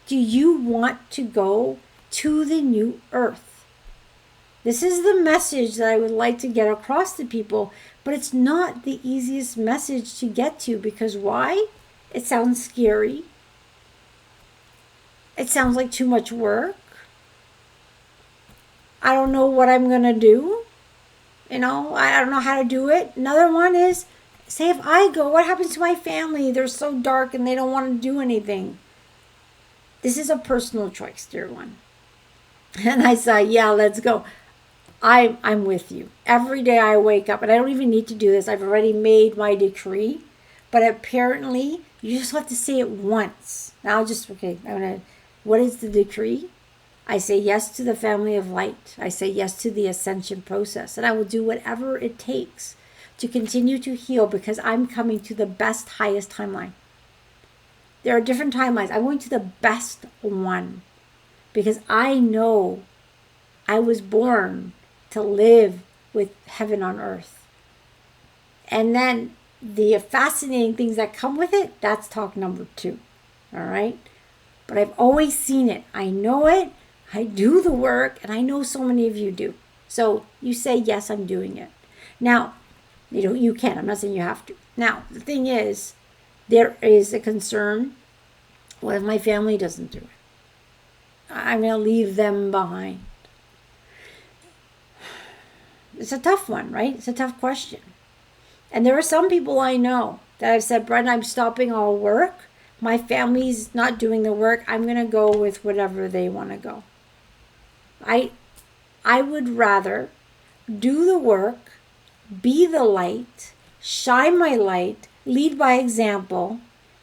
[SPEAKER 1] Do you want to go to the new Earth? This is the message that I would like to get across to people, but it's not the easiest message to get to, because why? It sounds scary. It sounds like too much work. I don't know what I'm going to do. I don't know how to do it. Another one is, say if I go, what happens to my family? They're so dark and they don't want to do anything. This is a personal choice, dear one. And I say, yeah, let's go. I'm with you. Every day I wake up, and I don't even need to do this. I've already made my decree. But apparently, you just have to say it once. Now what is the decree? I say yes to the family of light. I say yes to the ascension process. And I will do whatever it takes to continue to heal, because I'm coming to the best, highest timeline. There are different timelines. I'm going to the best one, because I know I was born to live with heaven on earth. And then the fascinating things that come with it, that's talk number 2. All right? But I've always seen it. I know it. I do the work. And I know so many of you do. So you say, yes, I'm doing it. Now, you can. I'm not saying you have to. Now, the thing is, there is a concern. What if my family doesn't do it? I'm going to leave them behind. It's a tough one, right? It's a tough question. And there are some people I know that have said, Brenda, I'm stopping all work. My family's not doing the work. I'm going to go with whatever they want to go. I would rather do the work, be the light, shine my light, lead by example,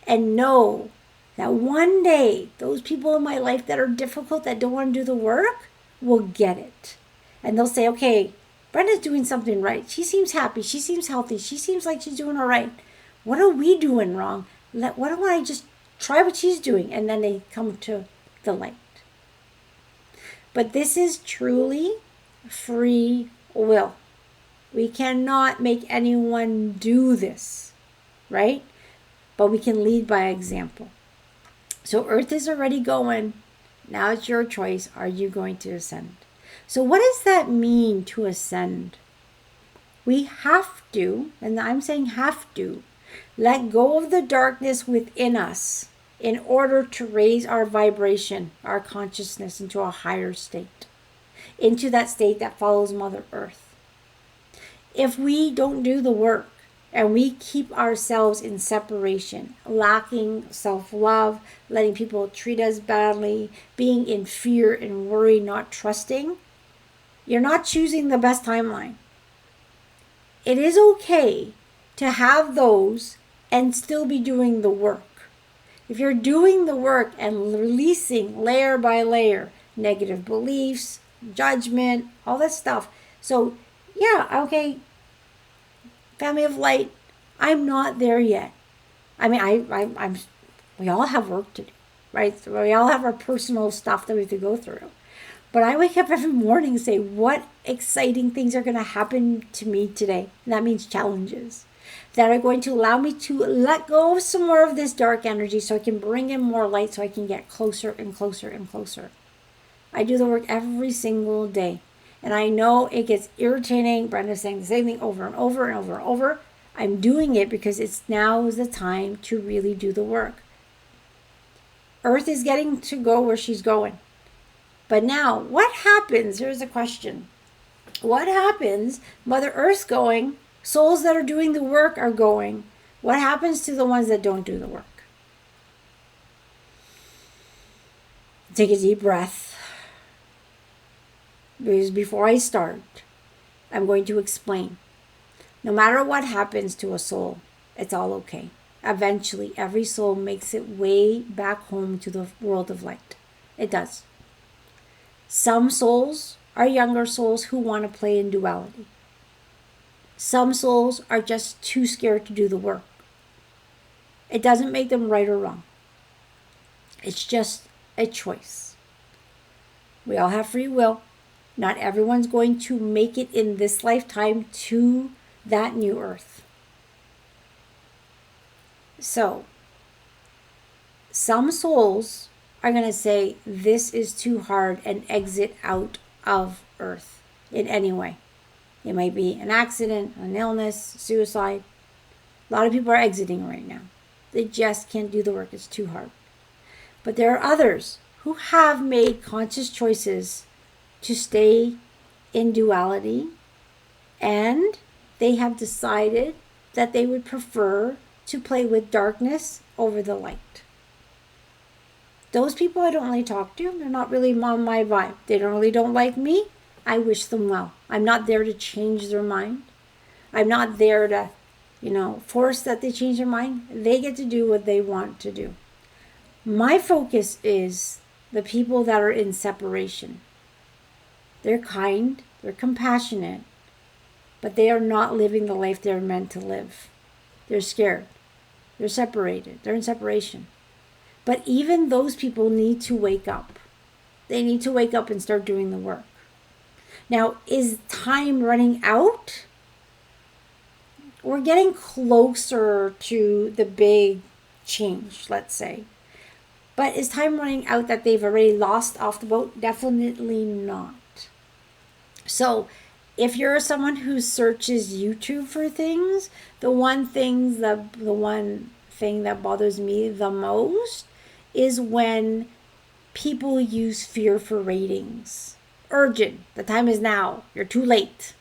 [SPEAKER 1] and know that one day those people in my life that are difficult, that don't want to do the work, will get it. And they'll say, okay, Brenda's doing something right. She seems happy. She seems healthy. She seems like she's doing all right. What are we doing wrong? Why don't I just try what she's doing? And then they come to the light. But this is truly free will. We cannot make anyone do this, right? But we can lead by example. So Earth is already going. Now it's your choice. Are you going to ascend? So what does that mean to ascend? We have to, and I'm saying have to, let go of the darkness within us in order to raise our vibration, our consciousness into a higher state, into that state that follows Mother Earth. If we don't do the work and we keep ourselves in separation, lacking self-love, letting people treat us badly, being in fear and worry, not trusting, you're not choosing the best timeline. It is okay to have those and still be doing the work. If you're doing the work and releasing layer by layer, negative beliefs, judgment, all that stuff. So, yeah, okay, family of light, I'm not there yet. I mean, I'm. We all have work to do, right? So we all have our personal stuff that we have to go through. But I wake up every morning and say, what exciting things are going to happen to me today? And that means challenges that are going to allow me to let go of some more of this dark energy so I can bring in more light so I can get closer and closer and closer. I do the work every single day. And I know it gets irritating. Brenda's saying the same thing over and over and over and over. I'm doing it because it's now is the time to really do the work. Earth is getting to go where she's going. But now, what happens? Here's a question. What happens? Mother Earth's going. Souls that are doing the work are going. What happens to the ones that don't do the work? Take a deep breath. Because before I start, I'm going to explain. No matter what happens to a soul, it's all okay. Eventually, every soul makes it way back home to the world of light. It does. Some souls are younger souls who want to play in duality. Some souls are just too scared to do the work. It doesn't make them right or wrong. It's just a choice. We all have free will. Not everyone's going to make it in this lifetime to that new earth. So, some souls are going to say, this is too hard and exit out of earth in any way. It might be an accident, an illness, suicide. A lot of people are exiting right now. They just can't do the work. It's too hard. But there are others who have made conscious choices to stay in duality, and they have decided that they would prefer to play with darkness over the light. Those people I don't really talk to. They're not really on my vibe. They don't like me. I wish them well. I'm not there to change their mind. I'm not there to, force that they change their mind. They get to do what they want to do. My focus is the people that are in separation. They're kind, they're compassionate, but they are not living the life they're meant to live. They're scared. They're separated. They're in separation. But even those people need to wake up. They need to wake up and start doing the work. Now, is time running out? We're getting closer to the big change, let's say. But is time running out that they've already lost off the boat? Definitely not. So, if you're someone who searches YouTube for things, the one thing that bothers me the most is when people use fear for ratings. Urgent. The time is now. You're too late.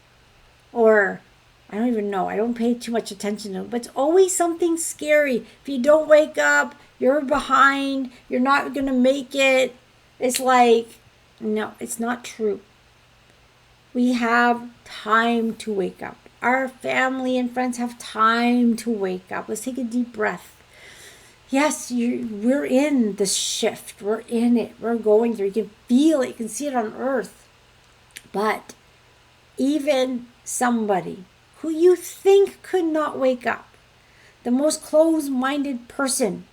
[SPEAKER 1] Or, I don't even know. I don't pay too much attention to it. But it's always something scary. If you don't wake up, you're behind. You're not going to make it. It's like, No, it's not true. We have time to wake up. Our family and friends have time to wake up. Let's take a deep breath. Yes, we're in the shift. We're in it. We're going through. You can feel it. You can see it on earth. But even somebody who you think could not wake up, the most closed-minded person,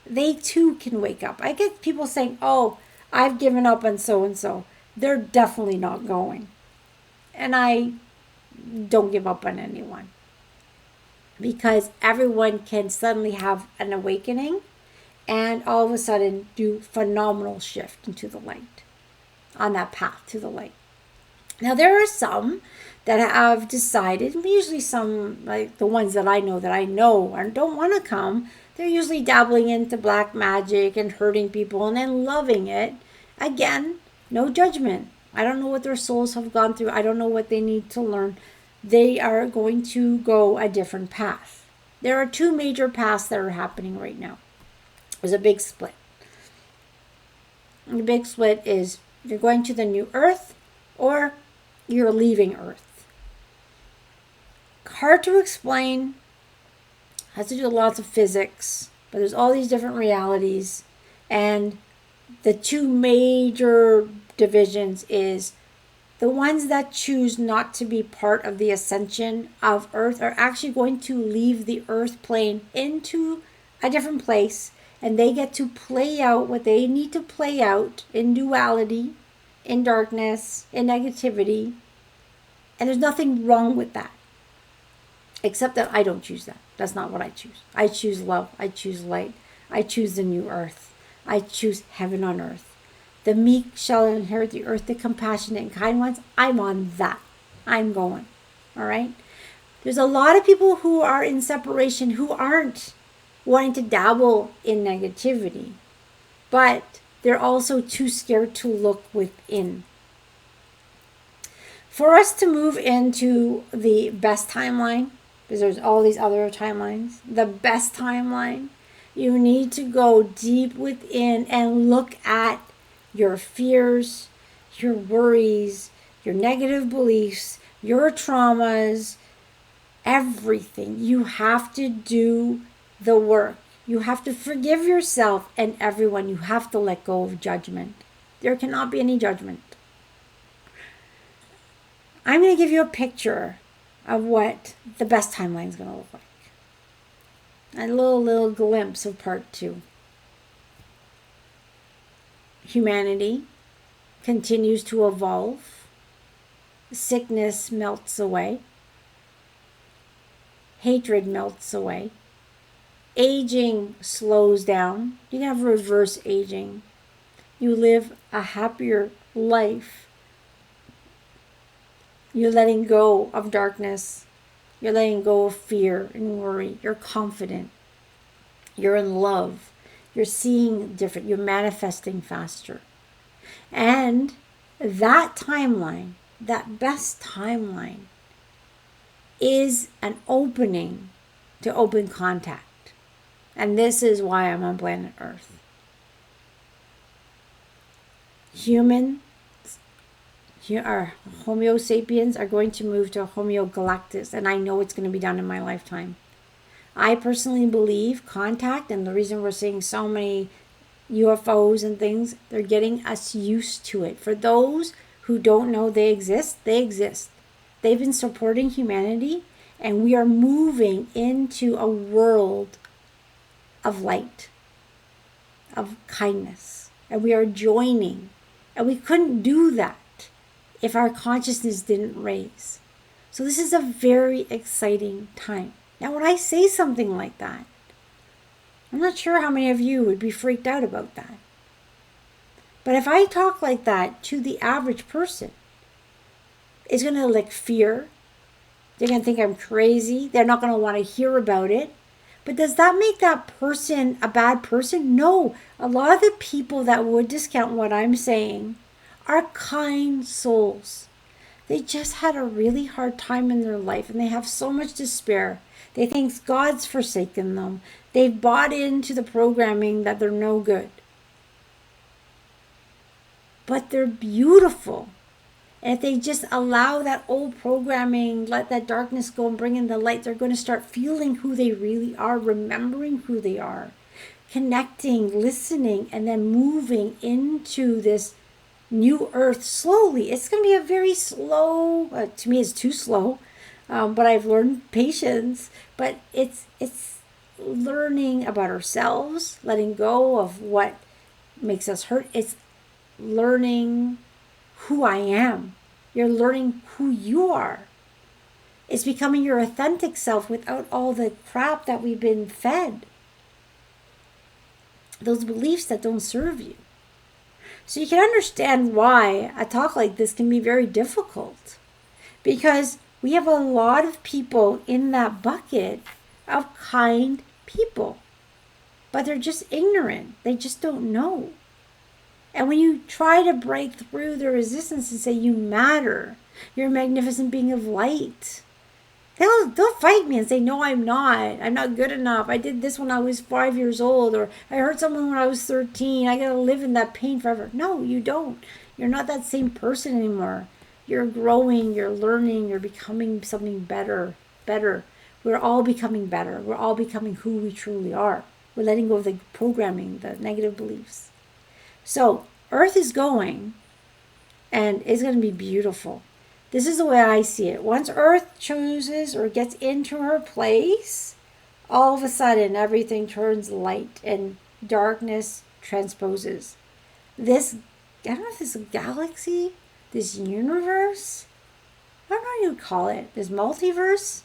[SPEAKER 1] they too can wake up. I get people saying, oh, I've given up on so-and-so. They're definitely not going. And I don't give up on anyone. Because everyone can suddenly have an awakening and all of a sudden do phenomenal shift into the light, on that path to the light. Now, there are some that have decided, usually some, like the ones that I know and don't want to come, they're usually dabbling into black magic and hurting people and then loving it. Again, no judgment. I don't know what their souls have gone through. I don't know what they need to learn. They are going to go a different path. There are two major paths that are happening right now. There's a big split. And the big split is you're going to the new earth or you're leaving earth. Hard to explain. Has to do with lots of physics. But there's all these different realities. And the two major divisions is the ones that choose not to be part of the ascension of earth are actually going to leave the earth plane into a different place, and they get to play out what they need to play out in duality, in darkness, in negativity. And there's nothing wrong with that. Except that I don't choose that. That's not what I choose. I choose love. I choose light. I choose the new earth. I choose heaven on earth. The meek shall inherit the earth, the compassionate and kind ones. I'm on that. I'm going. All right? There's a lot of people who are in separation who aren't wanting to dabble in negativity. But they're also too scared to look within. For us to move into the best timeline, because there's all these other timelines, the best timeline, you need to go deep within and look at your fears, your worries, your negative beliefs, your traumas, everything. You have to do the work. You have to forgive yourself and everyone. You have to let go of judgment. There cannot be any judgment. I'm going to give you a picture of what the best timeline is going to look like. A little glimpse of part 2. Humanity continues to evolve. Sickness melts away. Hatred melts away. Aging slows down. You can have reverse aging. You live a happier life. You're letting go of darkness. You're letting go of fear and worry. You're confident. You're in love. You're seeing different. You're manifesting faster. And that timeline, that best timeline, is an opening to open contact. And this is why I'm on planet Earth. Humans, our Homo sapiens, are going to move to Homo galactus. And I know it's going to be done in my lifetime. I personally believe contact, and the reason we're seeing so many UFOs and things, they're getting us used to it. For those who don't know they exist, they exist. They've been supporting humanity, and we are moving into a world of light, of kindness, and we are joining. And we couldn't do that if our consciousness didn't raise. So this is a very exciting time. Now, when I say something like that, I'm not sure how many of you would be freaked out about that. But if I talk like that to the average person, it's going to like fear. They're going to think I'm crazy. They're not going to want to hear about it. But does that make that person a bad person? No. A lot of the people that would discount what I'm saying are kind souls. They just had a really hard time in their life and they have so much despair. They think God's forsaken them. They've bought into the programming that they're no good. but they're beautiful. And if they just allow that old programming, let that darkness go and bring in the light, they're going to start feeling who they really are, remembering who they are, connecting, listening, and then moving into this new earth slowly. It's going to be a very slow, to me it's too slow, but I've learned patience. But it's learning about ourselves, letting go of what makes us hurt. It's learning who I am. You're learning who you are. It's becoming your authentic self without all the crap that we've been fed. Those beliefs that don't serve you. So you can understand why a talk like this can be very difficult. Because we have a lot of people in that bucket of kind people. But they're just ignorant. They just don't know. And when you try to break through the resistance and say you matter, you're a magnificent being of light, they'll fight me and say, no, I'm not good enough. I did this when I was 5 years old, or I hurt someone when I was 13. I gotta live in that pain forever. No, you don't. You're not that same person anymore. You're growing, you're learning, you're becoming something better. We're all becoming better. We're all becoming who we truly are. We're letting go of the programming, the negative beliefs. So Earth is going, and it's going to be beautiful. This is the way I see it. Once Earth chooses or gets into her place, all of a sudden everything turns light and darkness transposes. This, I don't know if this is a galaxy, this universe, I don't know what you would call it, this multiverse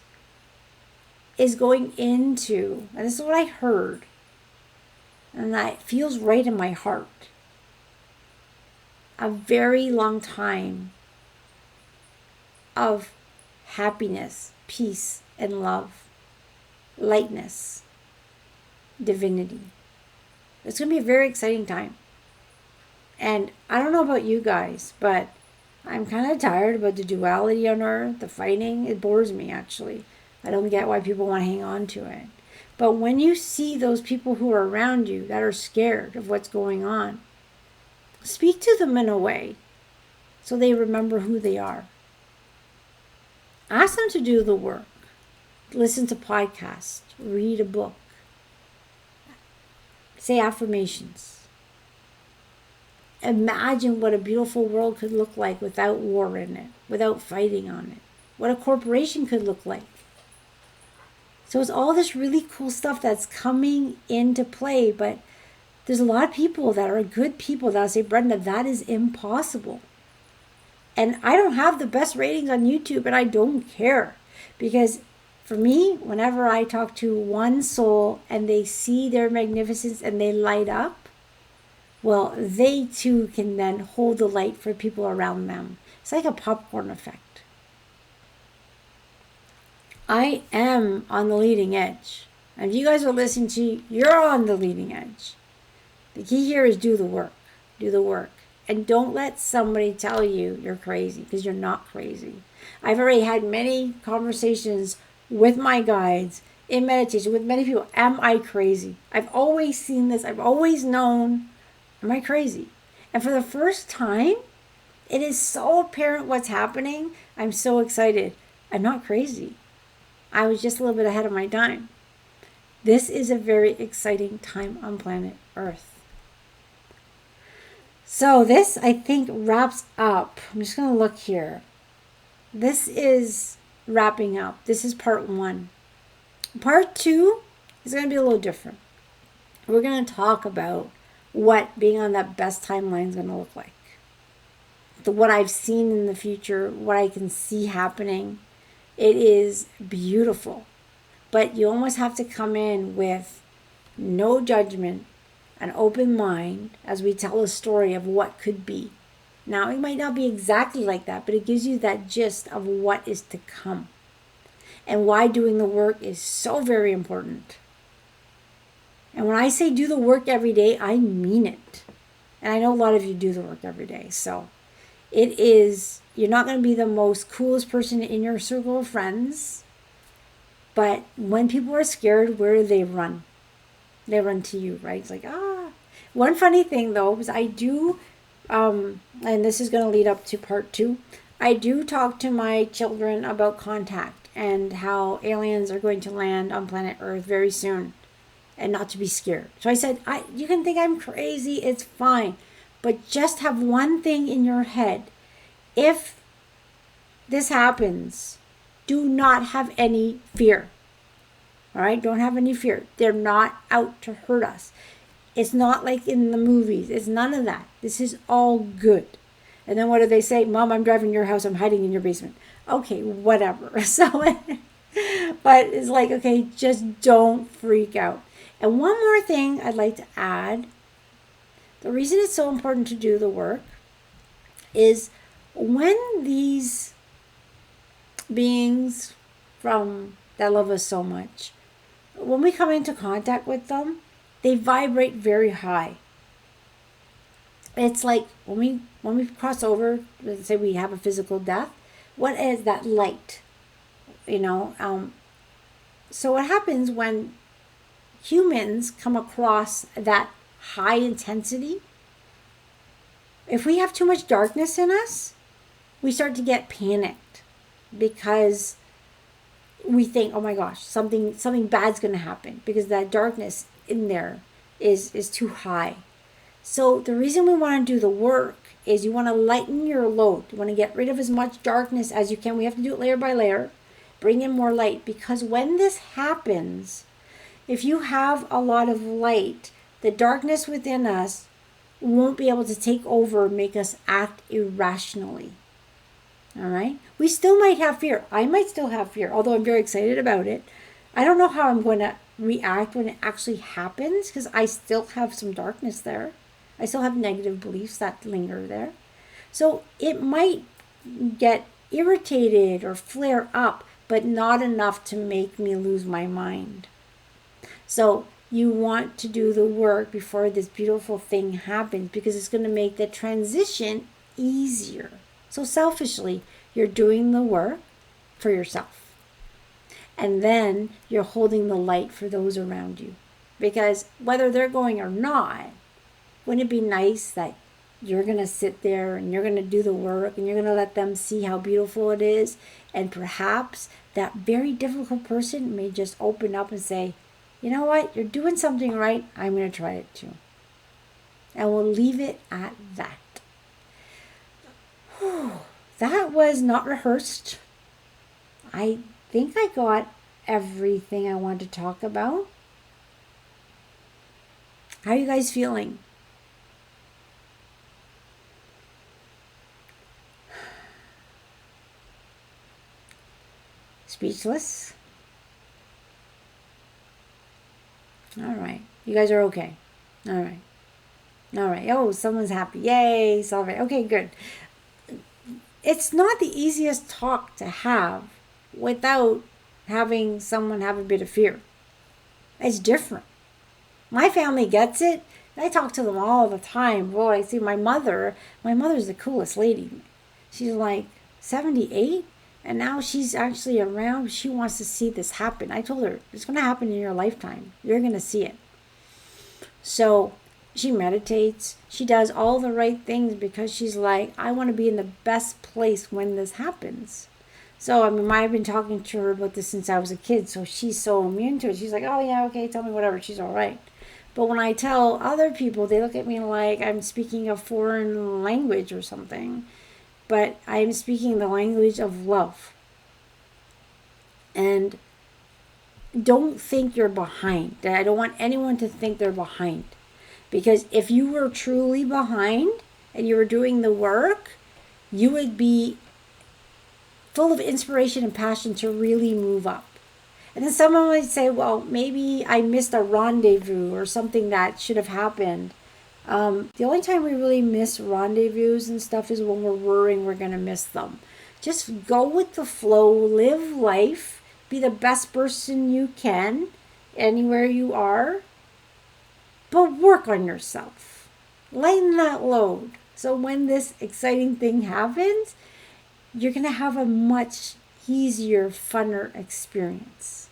[SPEAKER 1] is going into, and this is what I heard, and that feels right in my heart, a very long time of happiness, peace, and love, lightness, divinity. It's going to be a very exciting time. And I don't know about you guys, but I'm kind of tired about the duality on Earth, the fighting. It bores me, actually. I don't get why people want to hang on to it. But when you see those people who are around you that are scared of what's going on, speak to them in a way so they remember who they are. Ask them to do the work. Listen to podcasts. Read a book. Say affirmations. Imagine what a beautiful world could look like without war in it, without fighting on it. What a corporation could look like. So it's all this really cool stuff that's coming into play, but there's a lot of people that are good people that'll say, Brenda, that is impossible. And I don't have the best ratings on YouTube, and I don't care. Because for me, whenever I talk to one soul and they see their magnificence and they light up, well, they too can then hold the light for people around them. It's like a popcorn effect. I am on the leading edge. And if you guys are listening to, you're on the leading edge. The key here is do the work. Do the work. And don't let somebody tell you you're crazy, because you're not crazy. I've already had many conversations with my guides in meditation with many people. Am I crazy? I've always seen this. I've always known. Am I crazy? And for the first time, it is so apparent what's happening. I'm so excited. I'm not crazy. I was just a little bit ahead of my time. This is a very exciting time on planet Earth. So this, I think, wraps up. I'm just going to look here. This is wrapping up. This is part 1. Part 2 is going to be a little different. We're going to talk about what being on that best timeline is going to look like. What I've seen in the future, what I can see happening. It is beautiful. But you almost have to come in with no judgment, an open mind, as we tell a story of what could be. Now, it might not be exactly like that, but it gives you that gist of what is to come. And why doing the work is so very important. And when I say do the work every day, I mean it. And I know a lot of you do the work every day. So it is, you're not going to be the most coolest person in your circle of friends. But when people are scared, where do they run? They run to you, right? It's like, ah. One funny thing, though, is I do and this is going to lead up to part 2. I do talk to my children about contact and how aliens are going to land on planet Earth very soon, and not to be scared. So I said, you can think I'm crazy, it's fine, but just have one thing in your head. If this happens, do not have any fear. All right, don't have any fear. They're not out to hurt us. It's not like in the movies. It's none of that. This is all good. And then what do they say? Mom, I'm driving your house. I'm hiding in your basement. Okay, whatever. So, but it's like, okay, just don't freak out. And one more thing I'd like to add. The reason it's so important to do the work is when these beings from that love us so much, when we come into contact with them, they vibrate very high. It's like when we cross over, let's say we have a physical death, what is that light? So what happens when humans come across that high intensity? If we have too much darkness in us, we start to get panicked because we think, oh my gosh, something bad's going to happen because that darkness in there is too high. So the reason we want to do the work is you want to lighten your load. You want to get rid of as much darkness as you can. We have to do it layer by layer. Bring in more light, because when this happens, if you have a lot of light, the darkness within us won't be able to take over and make us act irrationally. All right? We still might have fear. I might still have fear, although I'm very excited about it. I don't know how I'm going to react when it actually happens, because I still have some darkness there. I still have negative beliefs that linger there. So it might get irritated or flare up, but not enough to make me lose my mind. So you want to do the work before this beautiful thing happens, because it's going to make the transition easier. So selfishly, you're doing the work for yourself. And then you're holding the light for those around you. Because whether they're going or not, wouldn't it be nice that you're going to sit there and you're going to do the work and you're going to let them see how beautiful it is? And perhaps that very difficult person may just open up and say, you know what, you're doing something right, I'm going to try it too. And we'll leave it at that. That was not rehearsed. I think I got everything I wanted to talk about. How are you guys feeling? Speechless? All right. You guys are okay. All right. All right. Oh, someone's happy. Yay. Celebrate. Okay, good. It's not the easiest talk to have without having someone have a bit of fear. It's different. My family gets it. I talk to them all the time. Well, I see my mother's the coolest lady. She's like 78, and now she's actually around. She wants to see this happen. I told her, it's going to happen in your lifetime. You're going to see it. So she meditates. She does all the right things because she's like, I want to be in the best place when this happens. So, I mean, I've been talking to her about this since I was a kid, so she's so immune to it. She's like, oh, yeah, okay, tell me whatever. She's all right. But when I tell other people, they look at me like I'm speaking a foreign language or something. But I'm speaking the language of love. And don't think you're behind. I don't want anyone to think they're behind. Because if you were truly behind and you were doing the work, you would be full of inspiration and passion to really move up. And then someone might say, well, maybe I missed a rendezvous or something that should have happened. The only time we really miss rendezvous and stuff is when we're worrying we're going to miss them. Just go with the flow, live life, be the best person you can anywhere you are, but work on yourself. Lighten that load. So when this exciting thing happens, you're going to have a much easier, funner experience.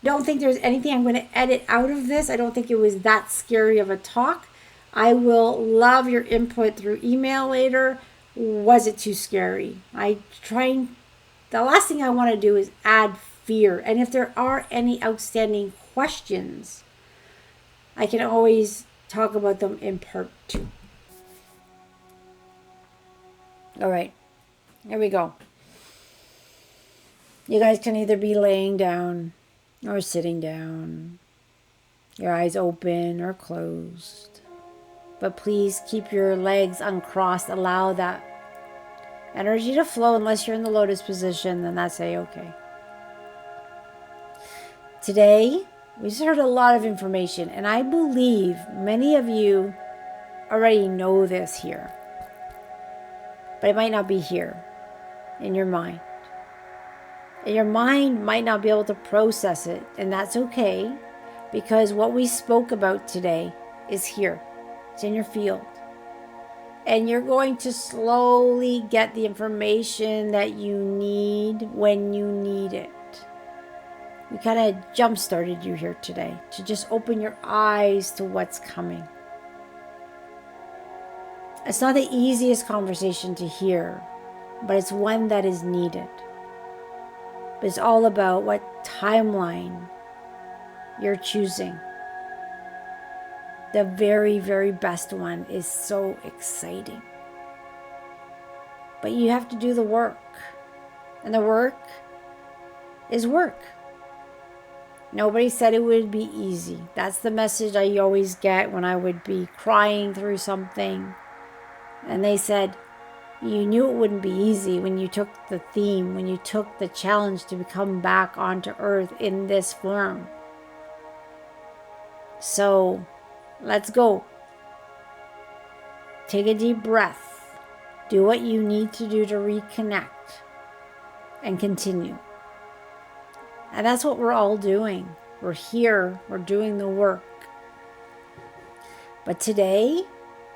[SPEAKER 1] Don't think there's anything I'm going to edit out of this. I don't think it was that scary of a talk. I will love your input through email later. Was it too scary? The last thing I want to do is add fear. And if there are any outstanding questions, I can always talk about them in part 2. All right, here we go. You guys can either be laying down or sitting down, your eyes open or closed. But please keep your legs uncrossed. Allow that energy to flow. Unless you're in the lotus position, then that's a-okay. Today, we just heard a lot of information, and I believe many of you already know this here. But it might not be here in your mind. And your mind might not be able to process it, and that's okay, because what we spoke about today is here. It's in your field. And you're going to slowly get the information that you need when you need it. We kind of jump-started you here today to just open your eyes to what's coming. It's not the easiest conversation to hear, but it's one that is needed. But it's all about what timeline you're choosing. The very, very best one is so exciting. But you have to do the work. And the work is work. Nobody said it would be easy. That's the message I always get when I would be crying through something. And they said, you knew it wouldn't be easy when you took the theme, when you took the challenge to come back onto earth in this form. So, let's go. Take a deep breath. Do what you need to do to reconnect and continue. And that's what we're all doing. We're here. We're doing the work. But today,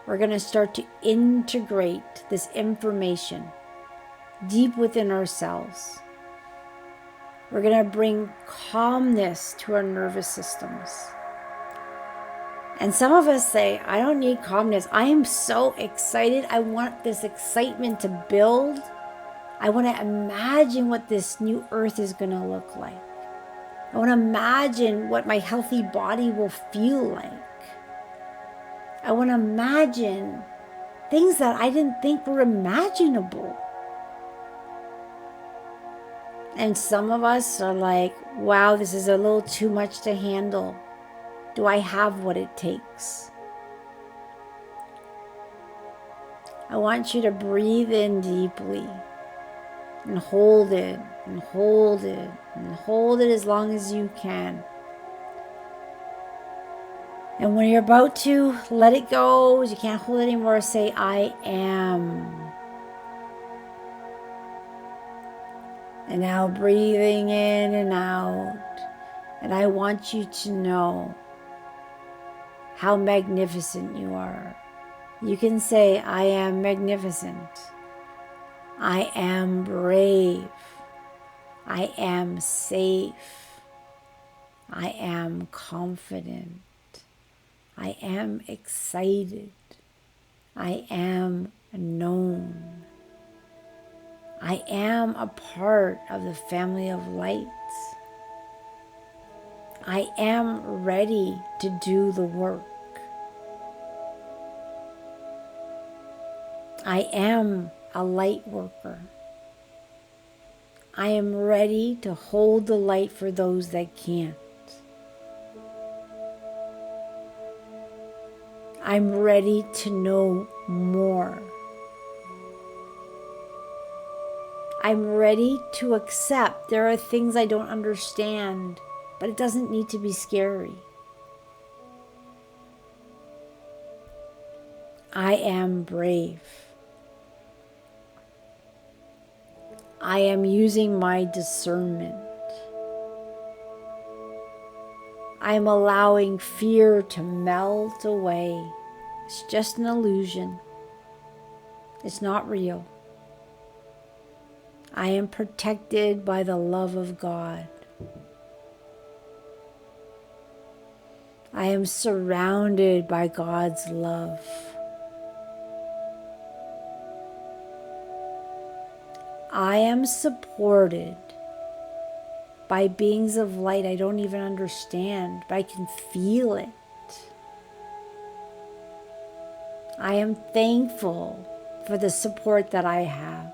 [SPEAKER 1] we're going to start to integrate this information deep within ourselves. We're going to bring calmness to our nervous systems. And some of us say, I don't need calmness. I am so excited. I want this excitement to build. I want to imagine what this new earth is going to look like. I want to imagine what my healthy body will feel like. I want to imagine things that I didn't think were imaginable. And some of us are like, wow, this is a little too much to handle. Do I have what it takes? I want you to breathe in deeply and hold it and hold it and hold it as long as you can. And when you're about to let it go, you can't hold it anymore, say, I am. And now breathing in and out. And I want you to know how magnificent you are. You can say, I am magnificent. I am brave. I am safe. I am confident. I am excited. I am known. I am a part of the family of lights. I am ready to do the work. I am a light worker. I am ready to hold the light for those that can't. I'm ready to know more. I'm ready to accept there are things I don't understand, but it doesn't need to be scary. I am brave. I am using my discernment. I am allowing fear to melt away. It's just an illusion. It's not real. I am protected by the love of God. I am surrounded by God's love. I am supported by beings of light I don't even understand, but I can feel it. I am thankful for the support that I have.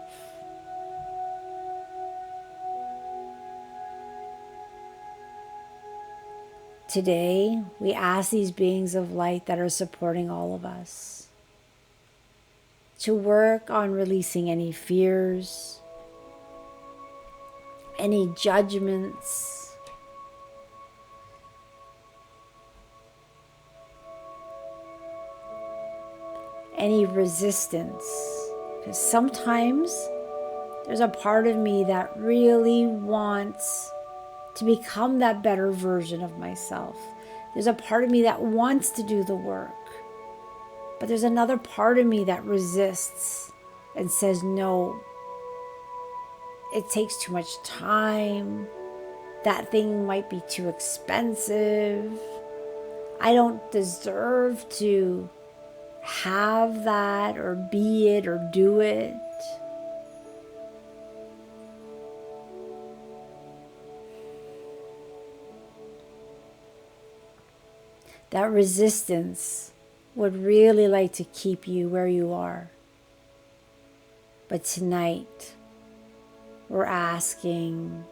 [SPEAKER 1] Today, we ask these beings of light that are supporting all of us to work on releasing any fears, any judgments, any resistance. Because sometimes there's a part of me that really wants to become that better version of myself. There's a part of me that wants to do the work. But there's another part of me that resists and says, no, it takes too much time. That thing might be too expensive. I don't deserve to have that or be it or do it. That resistance would really like to keep you where you are. But tonight, we're asking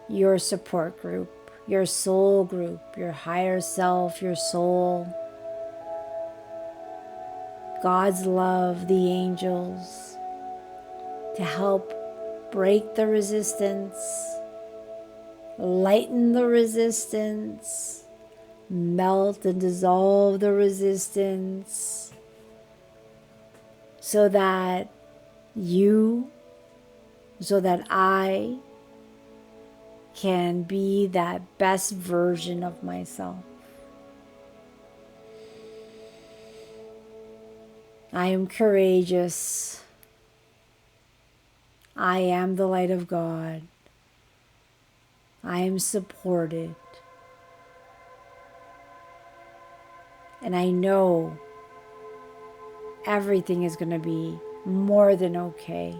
[SPEAKER 1] your support group, your soul group, your higher self, your soul, God's love, the angels, to help break the resistance, lighten the resistance, melt and dissolve the resistance, so that I can be that best version of myself. I am courageous. I am the light of God. I am supported. And I know everything is going to be more than okay.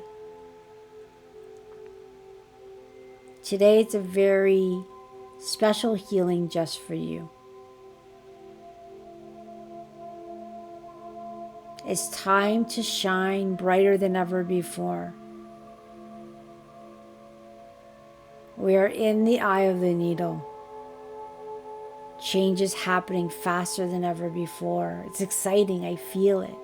[SPEAKER 1] Today it's a very special healing just for you. It's time to shine brighter than ever before. We are in the eye of the needle. Change is happening faster than ever before. It's exciting, I feel it.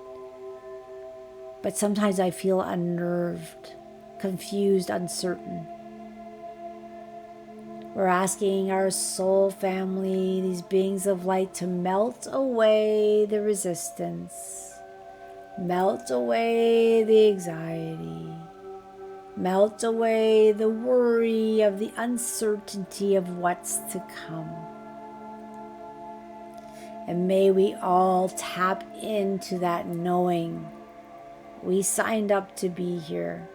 [SPEAKER 1] But sometimes I feel unnerved, confused, uncertain. We're asking our soul family, these beings of light, to melt away the resistance, melt away the anxiety, melt away the worry of the uncertainty of what's to come. And may we all tap into that knowing we signed up to be here.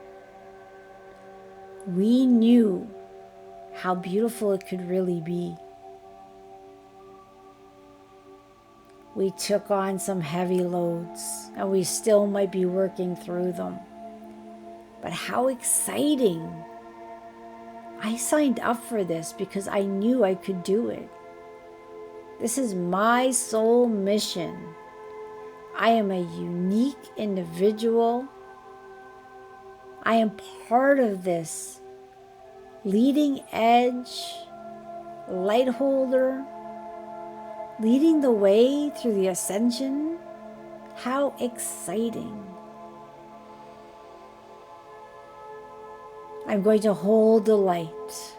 [SPEAKER 1] We knew how beautiful it could really be. We took on some heavy loads, and we still might be working through them. But how exciting! I signed up for this because I knew I could do it. This is my soul mission. I am a unique individual. I am part of this leading edge, light holder, leading the way through the ascension. How exciting. I'm going to hold the light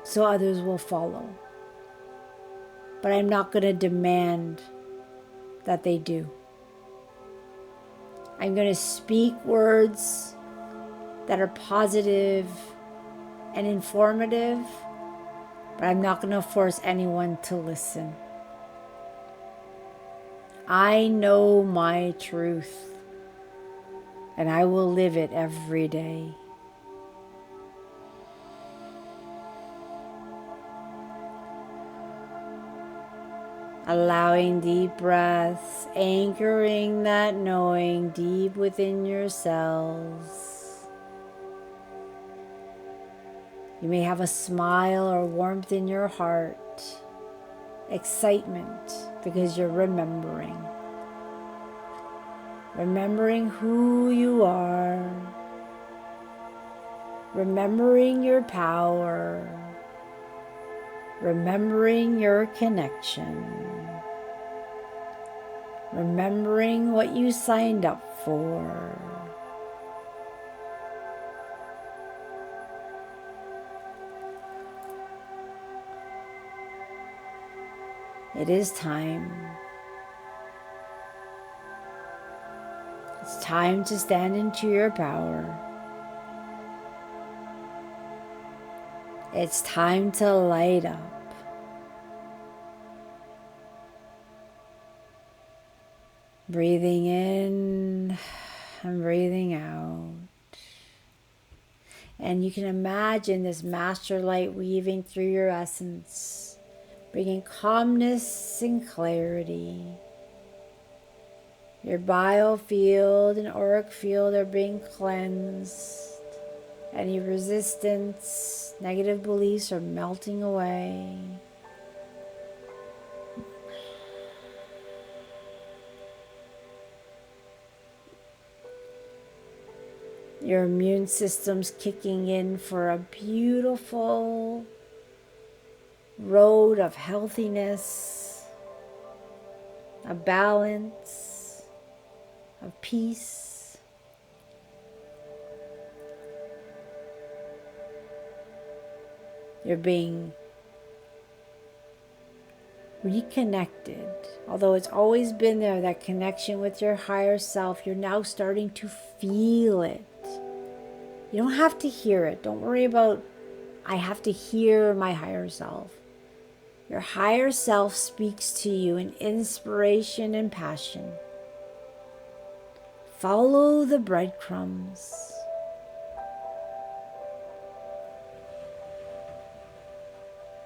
[SPEAKER 1] so others will follow. But I'm not going to demand that they do. I'm going to speak words that are positive and informative, but I'm not going to force anyone to listen. I know my truth, and I will live it every day. Allowing deep breaths, anchoring that knowing deep within your cells. You may have a smile or warmth in your heart, excitement because you're remembering. Remembering who you are, remembering your power, remembering your connection, remembering what you signed up for. It is time. It's time to stand into your power. It's time to light up. Breathing in and breathing out. And you can imagine this master light weaving through your essence, bringing calmness and clarity. Your biofield and auric field are being cleansed. Any resistance, negative beliefs are melting away. Your immune system's kicking in for a beautiful road of healthiness, of balance, of peace. You're being reconnected. Although it's always been there, that connection with your higher self, you're now starting to feel it. You don't have to hear it. Don't worry about, I have to hear my higher self. Your higher self speaks to you in inspiration and passion. Follow the breadcrumbs.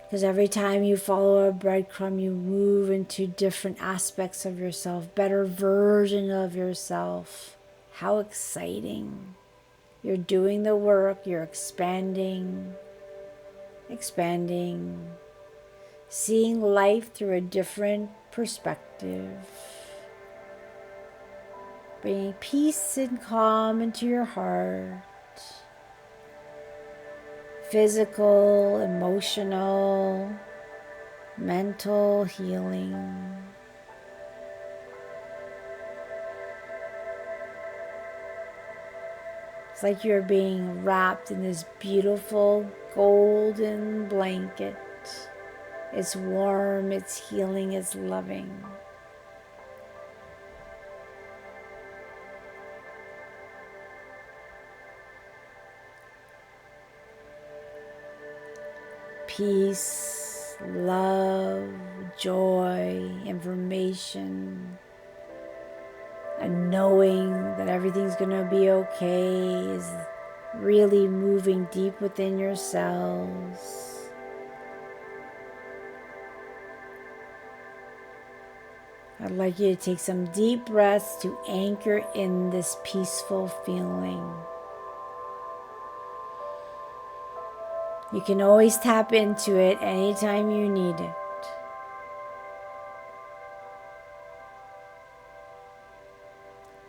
[SPEAKER 1] Because every time you follow a breadcrumb, you move into different aspects of yourself, better version of yourself. How exciting. You're doing the work, you're expanding, seeing life through a different perspective, bringing peace and calm into your heart, physical, emotional, mental healing. It's like you're being wrapped in this beautiful golden blanket. It's warm, it's healing, it's loving. Peace, love, joy, information, and knowing that everything's going to be okay is really moving deep within your cells. I'd like you to take some deep breaths to anchor in this peaceful feeling. You can always tap into it anytime you need it.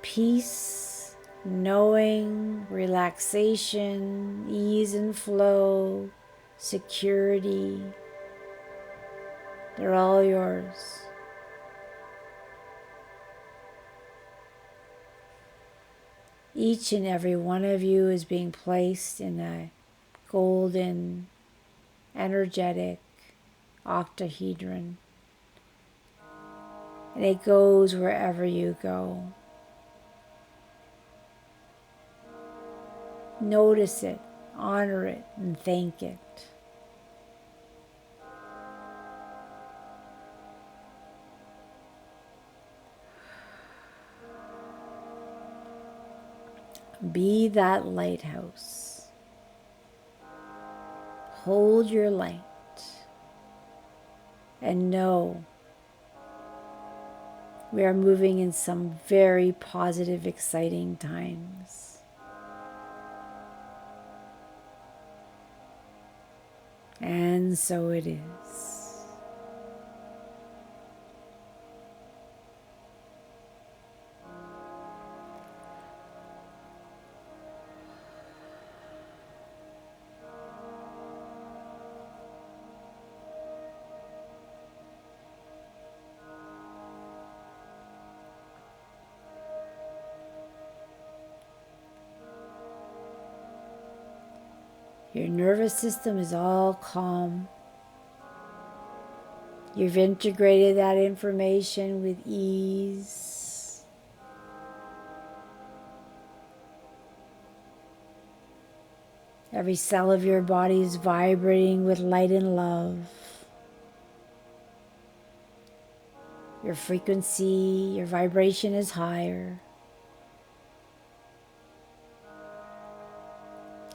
[SPEAKER 1] Peace, knowing, relaxation, ease and flow, security, they're all yours. Each and every one of you is being placed in a golden, energetic octahedron. And it goes wherever you go. Notice it, honor it, and thank it. Be that lighthouse. Hold your light and know We are moving in some very positive, exciting times. And so it is. Your nervous system is all calm. You've integrated that information with ease. Every cell of your body is vibrating with light and love. Your frequency, your vibration is higher.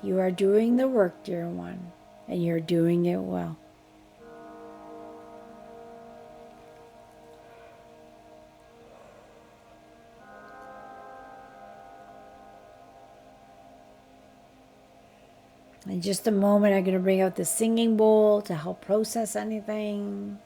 [SPEAKER 1] You are doing the work, dear one, and you're doing it well. In just a moment, I'm going to bring out the singing bowl to help process anything.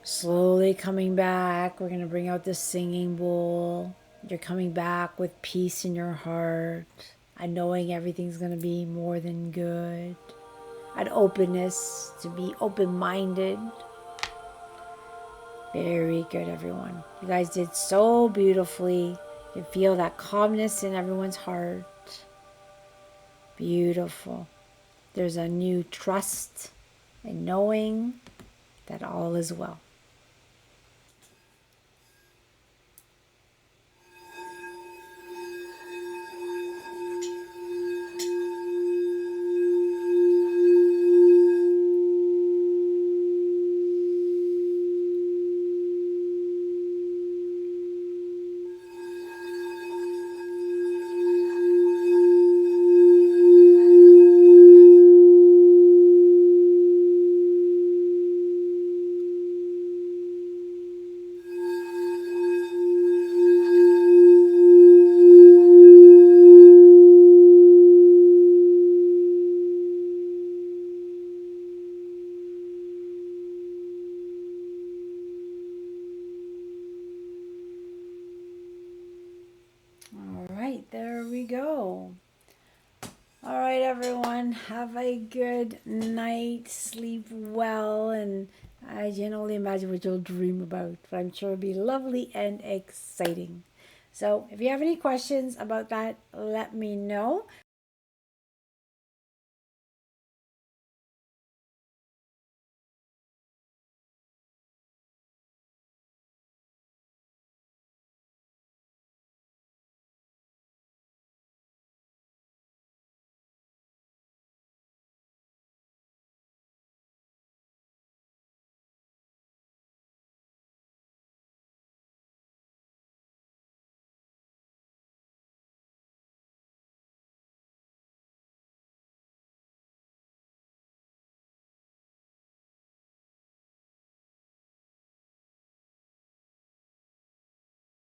[SPEAKER 1] Slowly coming back, we're going to bring out the singing bowl. You're coming back with peace in your heart and knowing everything's going to be more than good. An openness to be open-minded. Very good, everyone. You guys did so beautifully. You feel that calmness in everyone's heart. Beautiful. There's a new trust and knowing that all is well. All right, there we go. All right, everyone, have a good night. Sleep well, and I can only imagine what you'll dream about, but I'm sure it'll be lovely and exciting. So if you have any questions about that, let me know.